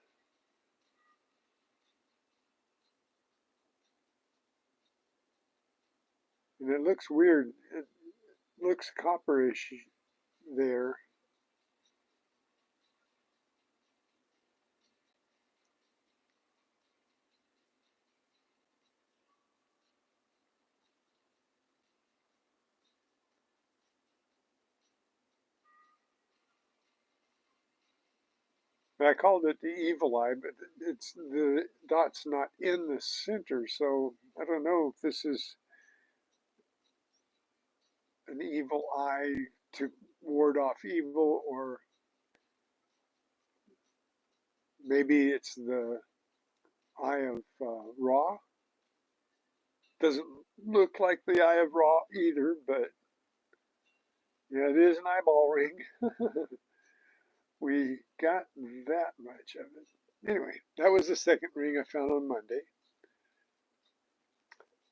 And it looks weird. It looks copperish there. I called it the evil eye, but it's the dot's not in the center, so I don't know if this is an evil eye to ward off evil, or maybe it's the eye of Ra. Doesn't look like the eye of Ra either, but yeah, it is an eyeball ring. We got that much of it. Anyway, that was the second ring I found on Monday.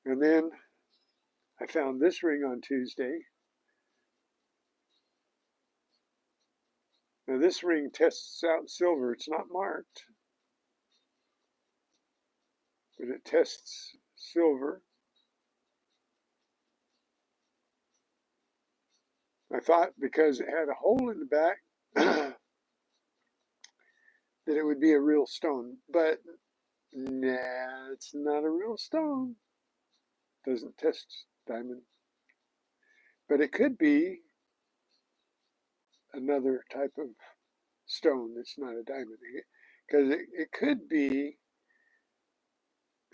And then I found this ring on Tuesday. Now this ring tests out silver. It's not marked, but it tests silver. I thought because it had a hole in the back that it would be a real stone, but nah, it's not a real stone. Doesn't test diamond. But it could be another type of stone that's not a diamond. Because it could be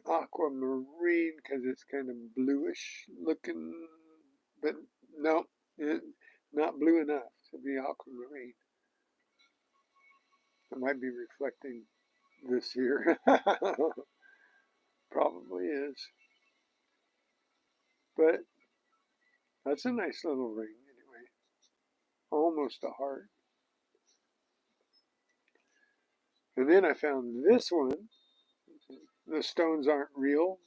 aquamarine because it's kind of bluish looking, but no, not blue enough to be aquamarine. It might be reflecting this here. Probably is. But that's a nice little ring anyway. Almost a heart. And then I found this one. The stones aren't real.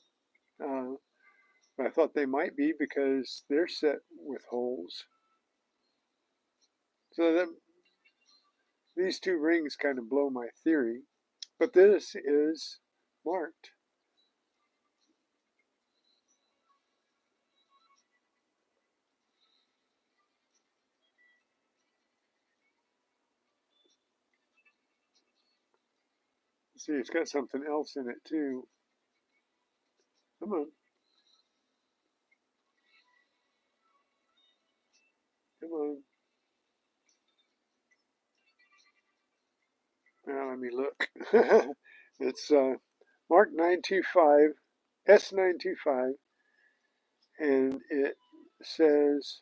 I thought they might be because they're set with holes. So that these two rings kind of blow my theory. But this is marked. See, it's got something else in it too. Come on. Come on. Now let me look. It's marked 925, S925, and it says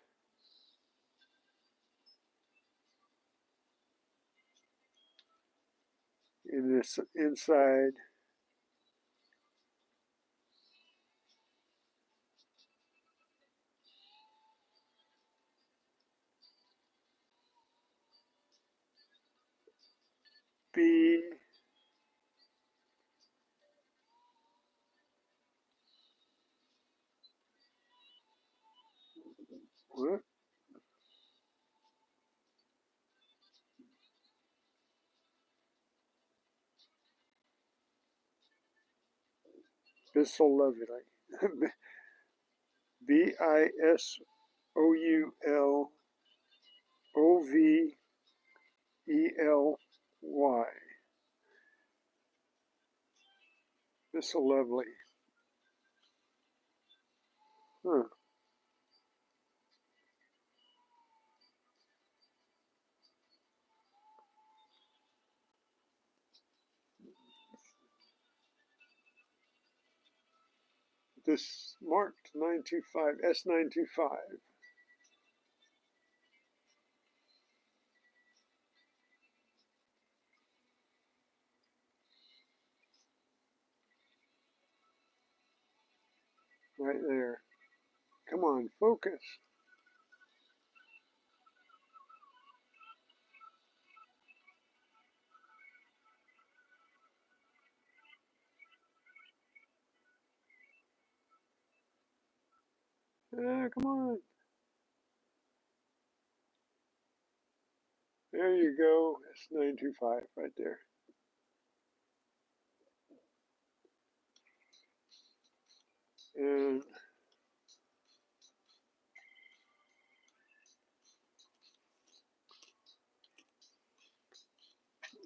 in this inside B what? Bissell Lovely. Bisoulovely. Bissell Lovely. Huh. This marked 925, S925. right there. Come on, focus. Come on. There you go. It's 925 right there. And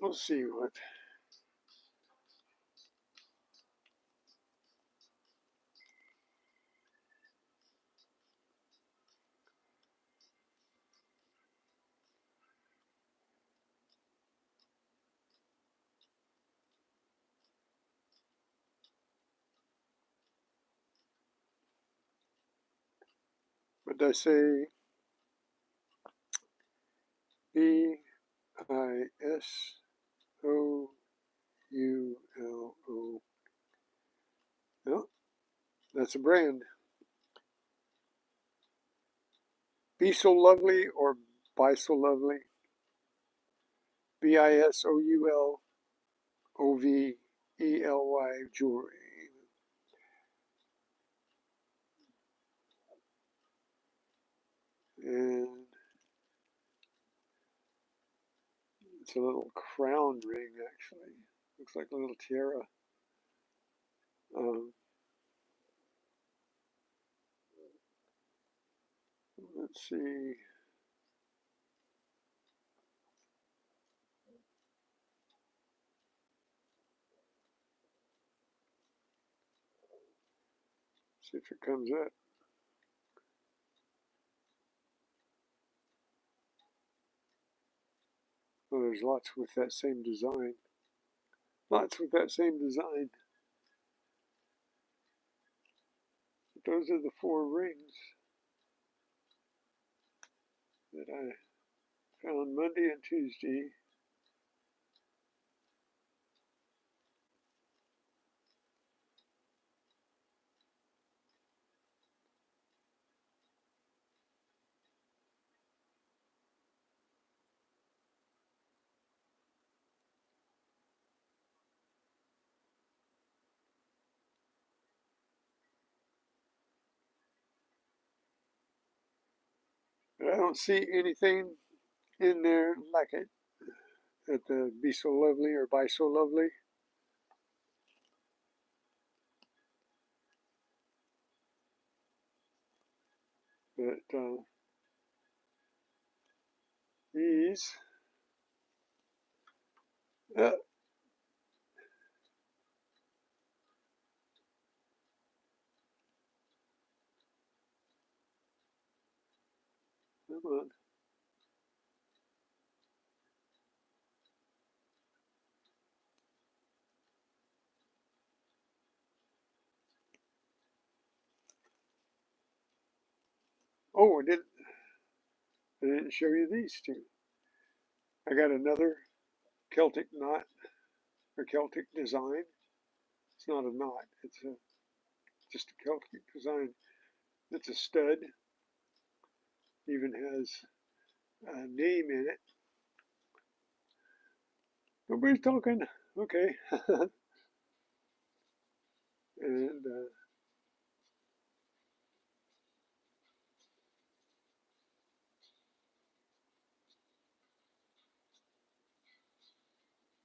we'll see what. What did I say? BISOULO. No, that's a brand. Be So Lovely or Buy So Lovely. BISOULOVELY jewelry. And it's a little crown ring, actually. Looks like a little tiara. Let's see. See if it comes up. Well, there's lots with that same design. Lots with that same design. But those are the 4 rings that I found Monday and Tuesday. But I don't see anything in there like it at the Be So Lovely or Buy So Lovely. But these, come on. Oh, I didn't show you these 2. I got another Celtic knot or Celtic design. It's not a knot. It's just a Celtic design. It's a stud. Even has a name in it. Nobody's talking. Okay. And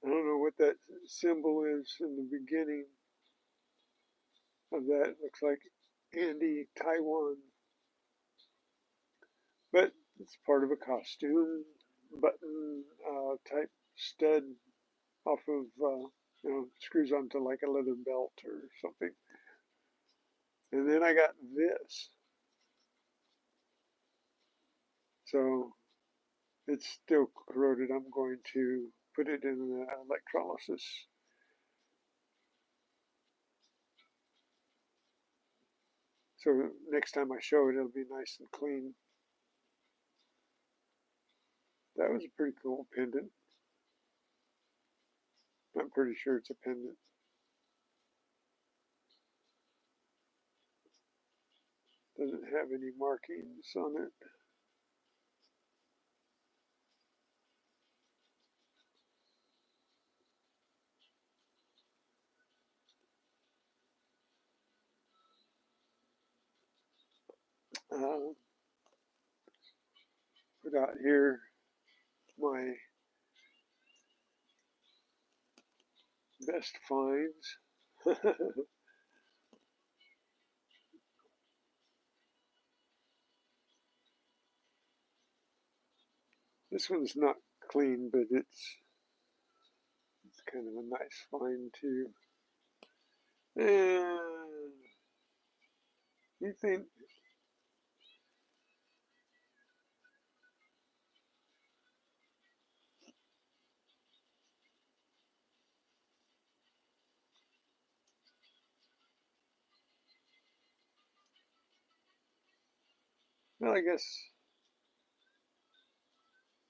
I don't know what that symbol is in the beginning of that. It looks like Andy, Taiwan. But it's part of a costume button type stud off of, screws onto like a leather belt or something. And then I got this. So it's still corroded. I'm going to put it in electrolysis. So next time I show it, it'll be nice and clean. That was a pretty cool pendant. I'm pretty sure it's a pendant. Doesn't have any markings on it. Put out here my best finds. This one's not clean, but it's kind of a nice find too. And you think, well, I guess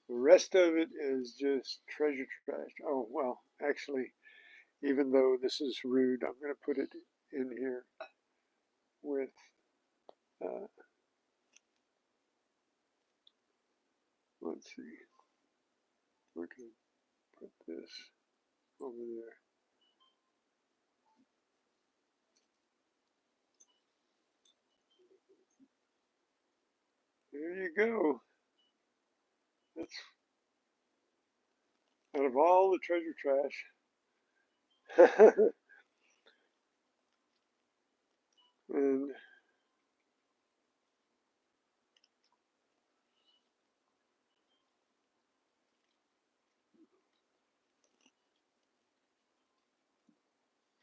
the rest of it is just treasure trash. Oh, well, actually, even though this is rude, I'm going to put it in here with, let's see, we can put this over there. There you go. That's out of all the treasure trash. And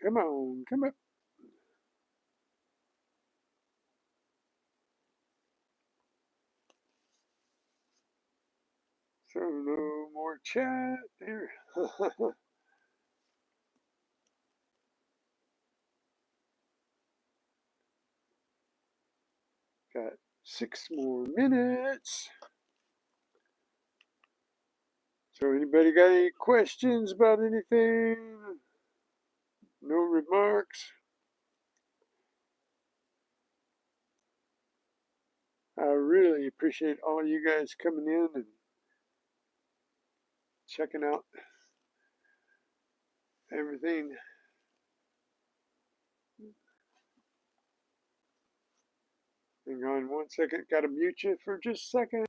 come on, come up. So no more chat here. Got 6 more minutes. So anybody got any questions about anything? No remarks? I really appreciate all you guys coming in and checking out everything. Hang on 1 second. Got to mute you for just a second.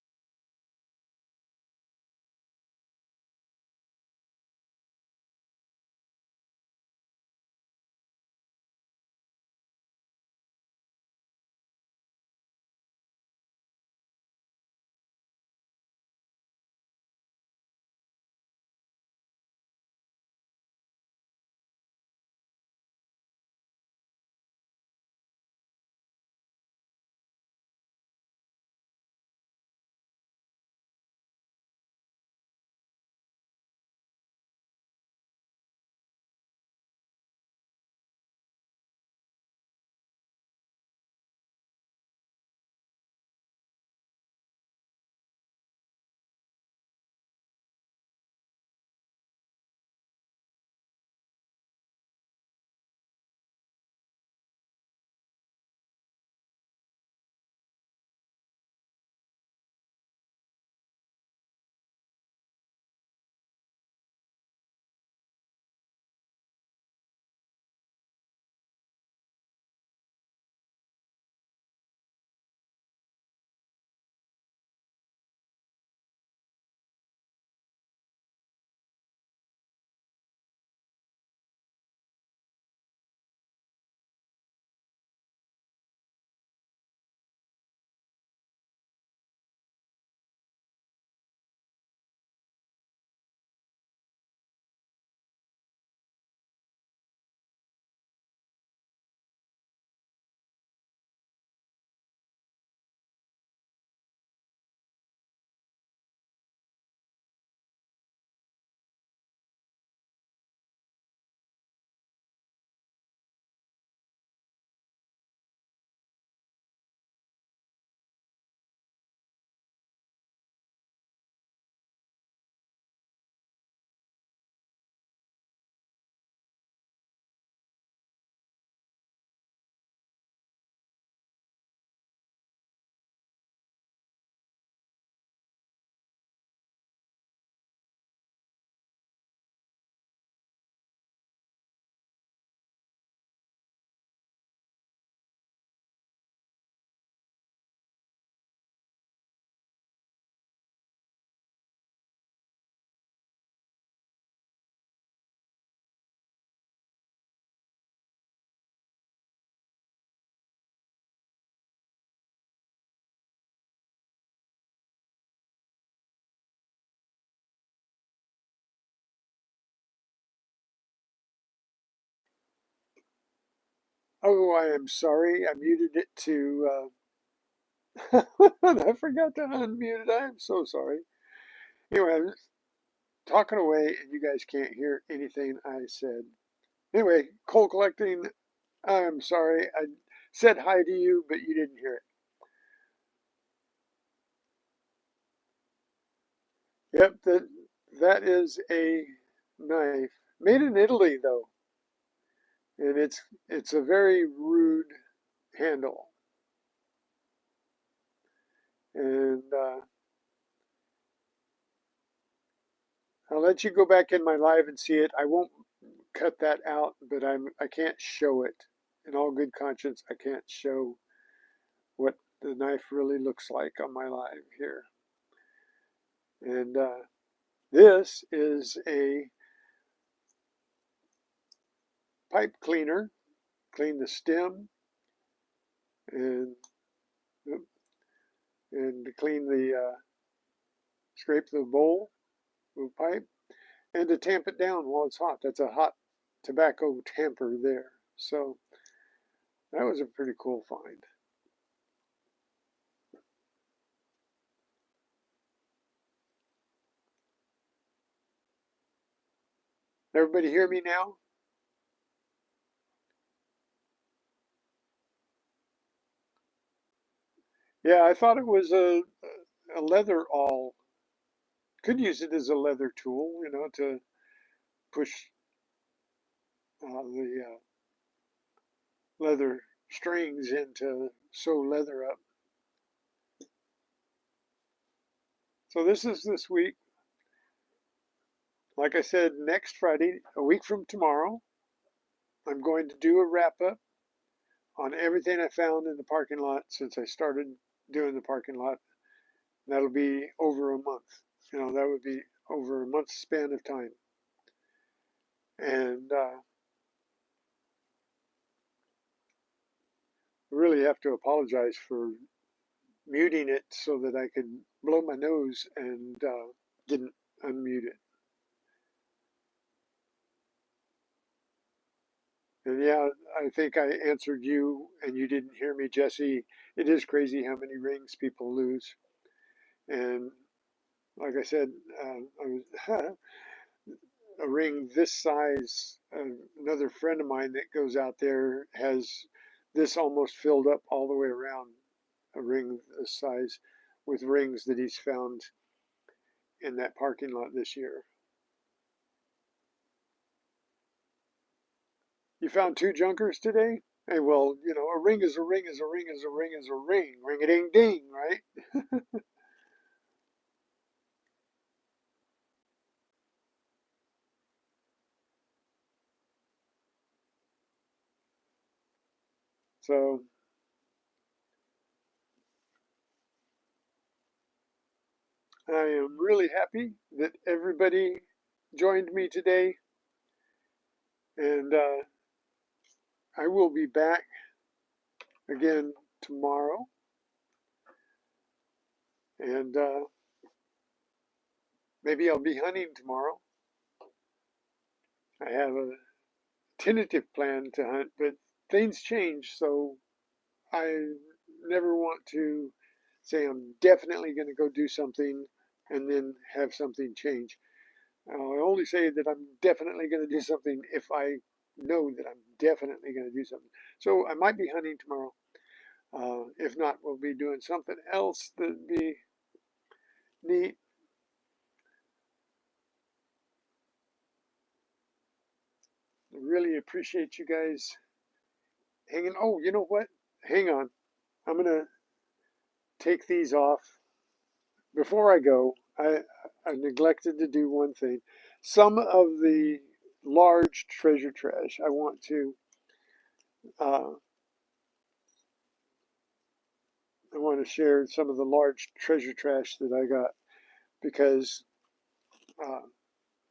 Oh, I am sorry. I muted it to, I forgot to unmute it. I am so sorry. Anyway, I was talking away and you guys can't hear anything I said. Anyway, coal collecting, I'm sorry. I said hi to you, but you didn't hear it. Yep, that is a knife. Made in Italy though. And it's a very rude handle. And I'll let you go back in my live and see it. I won't cut that out, but I can't show it. In all good conscience, I can't show what the knife really looks like on my live here. And this is a pipe cleaner. Clean the stem and to clean the scrape the bowl of pipe and to tamp it down while it's hot. That's a hot tobacco tamper there. So that was a pretty cool find. Everybody hear me now? Yeah, I thought it was a leather awl. Could use it as a leather tool, you know, to push the leather strings in to sew leather up. So this is this week. Like I said, next Friday, a week from tomorrow, I'm going to do a wrap up on everything I found in the parking lot since I started doing the parking lot. That'll be over a month. You know, that would be over a month's span of time. And really have to apologize for muting it so that I could blow my nose and didn't unmute it. And yeah, I think I answered you and you didn't hear me, Jesse. It is crazy how many rings people lose. And like I said, I was a ring this size. Another friend of mine that goes out there has this almost filled up all the way around, a ring this size with rings that he's found in that parking lot this year. You found two junkers today? Hey, well, you know, a ring is a ring is a ring is a ring is a ring. Ring a ding ding, right? So I am really happy that everybody joined me today. And I will be back again tomorrow. And maybe I'll be hunting tomorrow. I have a tentative plan to hunt, but things change. So I never want to say I'm definitely going to go do something and then have something change. I only say that I'm definitely going to do something if I know that I'm definitely going to do something. So I might be hunting tomorrow. If not, we'll be doing something else that'd be neat. I really appreciate you guys hanging. Oh, you know what? Hang on. I'm going to take these off. Before I go, I neglected to do one thing. Some of the large treasure trash, uh, I want to share some of the large treasure trash that I got because uh,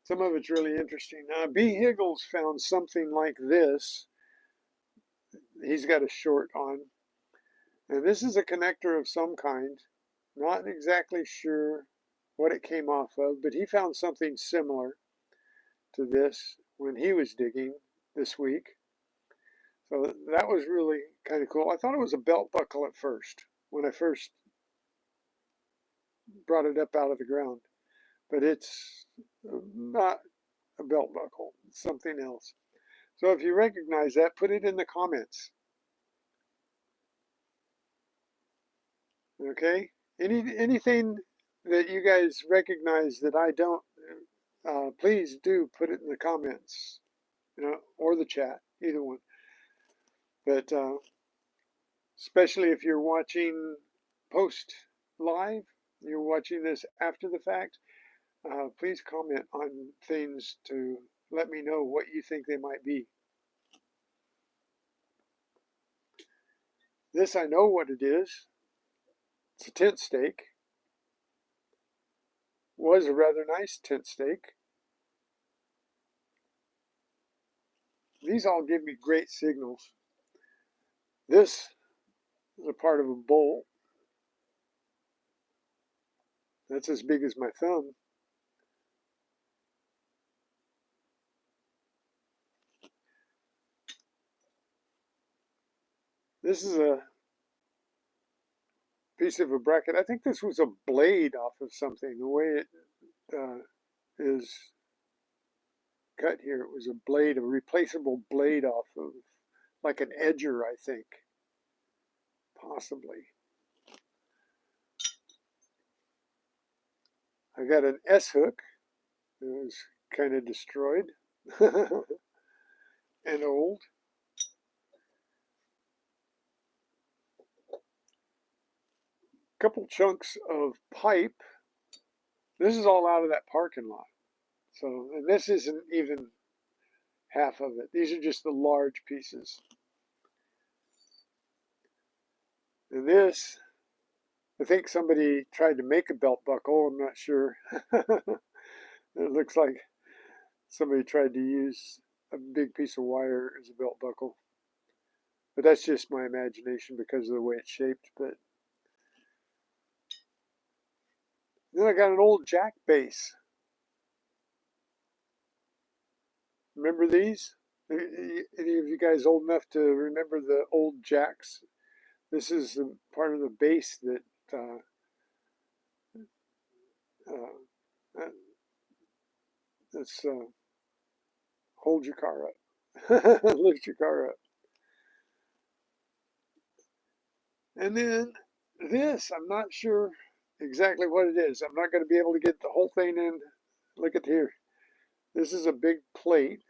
some of it's really interesting. B. Higgles found something like this. He's got a short on, and this is a connector of some kind. Not exactly sure what it came off of, but he found something similar to this when he was digging this week. So that was really kind of cool. I thought it was a belt buckle at first when I first brought it up out of the ground, but it's not a belt buckle. It's something else. So if you recognize that, put it in the comments. Okay? Anything that you guys recognize that I don't, please do put it in the comments, or the chat, either one. But especially if you're watching post live, you're watching this after the fact, please comment on things to let me know what you think they might be. This I know what it is. It's a tent stake. Was a rather nice tent stake. These all give me great signals. This is a part of a bowl. That's as big as my thumb. This is a piece of a bracket. I think this was a blade off of something. The way it is cut here, it was a blade, a replaceable blade off of, like an edger, I think, possibly. I got an S hook. It was kind of destroyed and old. Couple chunks of pipe. This is all out of that parking lot. So, and this isn't even half of it. These are just the large pieces. And this, I think somebody tried to make a belt buckle. I'm not sure. It looks like somebody tried to use a big piece of wire as a belt buckle. But that's just my imagination because of the way it's shaped. But then I got an old jack base. Remember these? Any of you guys old enough to remember the old jacks? This is the part of the base that that's hold your car up, lift your car up. And then this, I'm not sure exactly what it is. I'm not going to be able to get the whole thing in. Look at here. This is a big plate,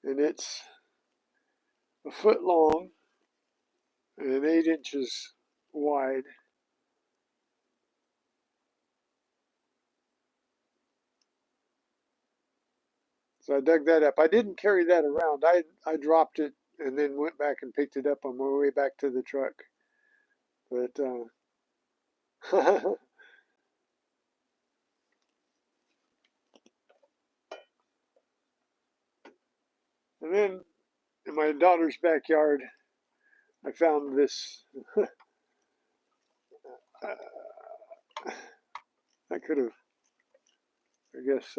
and it's a foot long and 8 inches wide. So I dug that up. I didn't carry that around. I dropped it and then went back and picked it up on my way back to the truck. But and then in my daughter's backyard, I found this. I could have, I guess,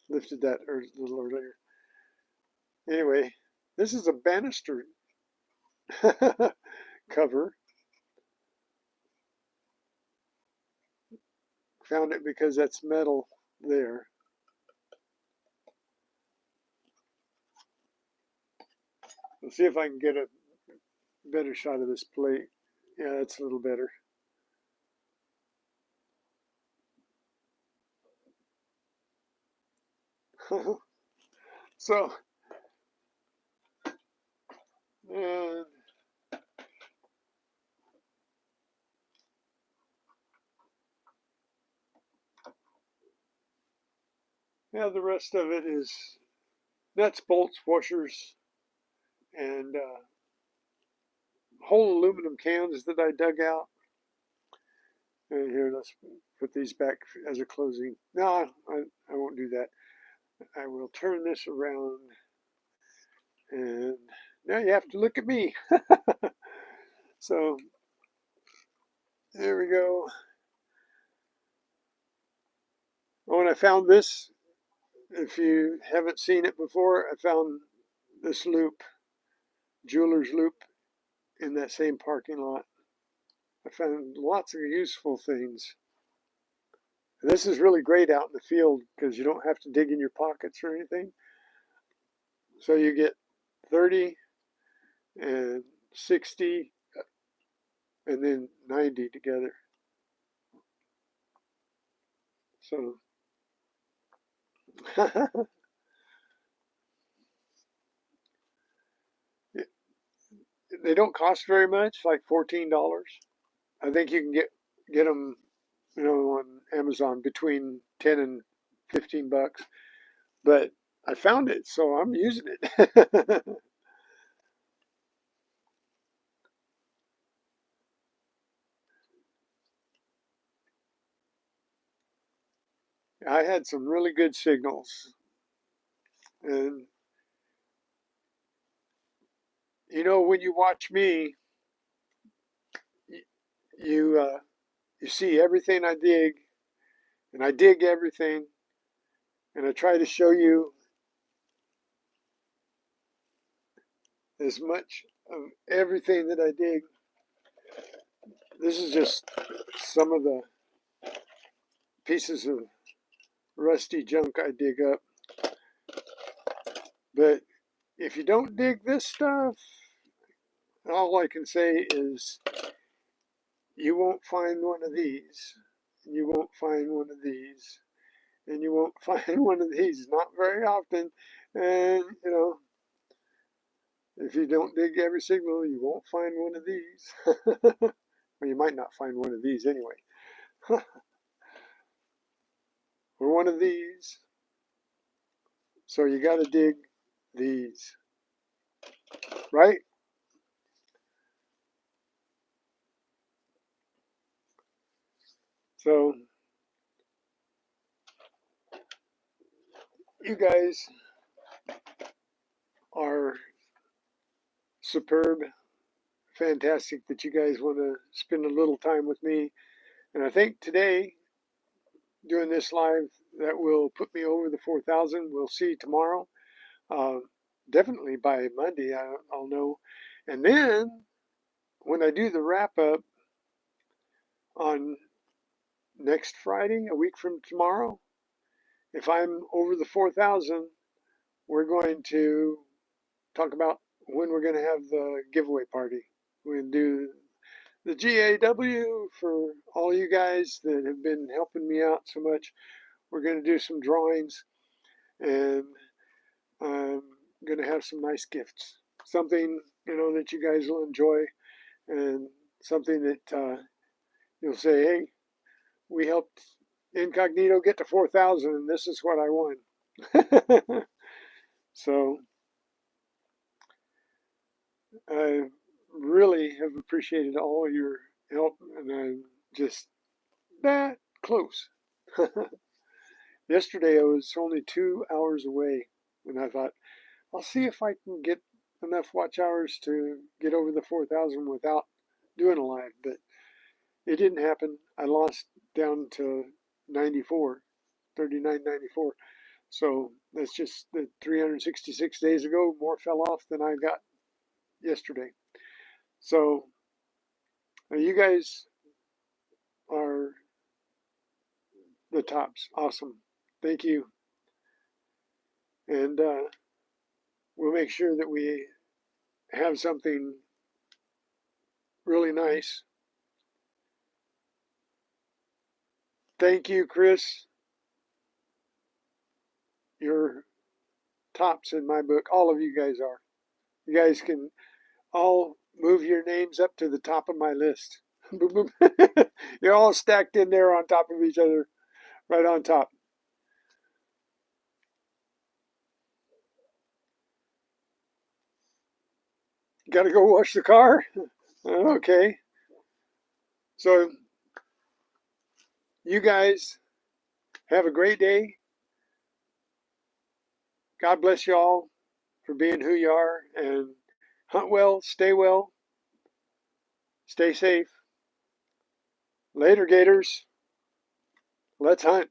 lifted that a little earlier. Anyway, this is a banister cover. Found it because that's metal there. Let's see if I can get a better shot of this plate. Yeah, that's a little better. So, and yeah, the rest of it is nuts, bolts, washers, and whole aluminum cans that I dug out. And here, let's put these back as a closing. No, I won't do that. I will turn this around, and now you have to look at me. So there we go. Oh, and I found this. If you haven't seen it before, I found this loop, jeweler's loop, in that same parking lot. I found lots of useful things. And this is really great out in the field because you don't have to dig in your pockets or anything. So you get 30 and 60 and then 90 together. So they don't cost very much, like $14. I think you can get them, on Amazon between 10 and 15 bucks. But I found it, so I'm using it. I had some really good signals. And when you watch me, you you see everything I dig, and I dig everything, and I try to show you as much of everything that I dig. This is just some of the pieces of rusty junk I dig up. But if you don't dig this stuff, all I can say is you won't find one of these, and you won't find one of these, and you won't find one of these, not very often. And, if you don't dig every signal, you won't find one of these. Well, you might not find one of these anyway. Or one of these. So you got to dig these, right? So you guys are superb, fantastic that you guys want to spend a little time with me. And I think today, doing this live, that will put me over the 4,000. We'll see tomorrow. Uh, Definitely by Monday, I'll know. And then when I do the wrap up on next Friday, a week from tomorrow, if I'm over the 4,000, we're going to talk about when we're going to have the giveaway party. We're going to do the GAW for all you guys that have been helping me out so much. We're going to do some drawings, and I'm going to have some nice gifts. Something, that you guys will enjoy, and something that you'll say, hey, we helped Incognito get to 4,000, and this is what I won. So I really have appreciated all your help, and I'm just that close. Yesterday I was only 2 hours away, and I thought, I'll see if I can get enough watch hours to get over the 4,000 without doing a live, but it didn't happen. I lost down to 94, 39.94. So that's just the 366 days ago, more fell off than I got yesterday. So you guys are the tops. Awesome. Thank you. And we'll make sure that we have something really nice. Thank you, Chris. You're tops in my book. All of you guys are. You guys can all move your names up to the top of my list. You're all stacked in there on top of each other, right on top. Got to go wash the car? Okay. So you guys have a great day. God bless you all for being who you are, and hunt well, stay safe. Later, Gators. Let's hunt.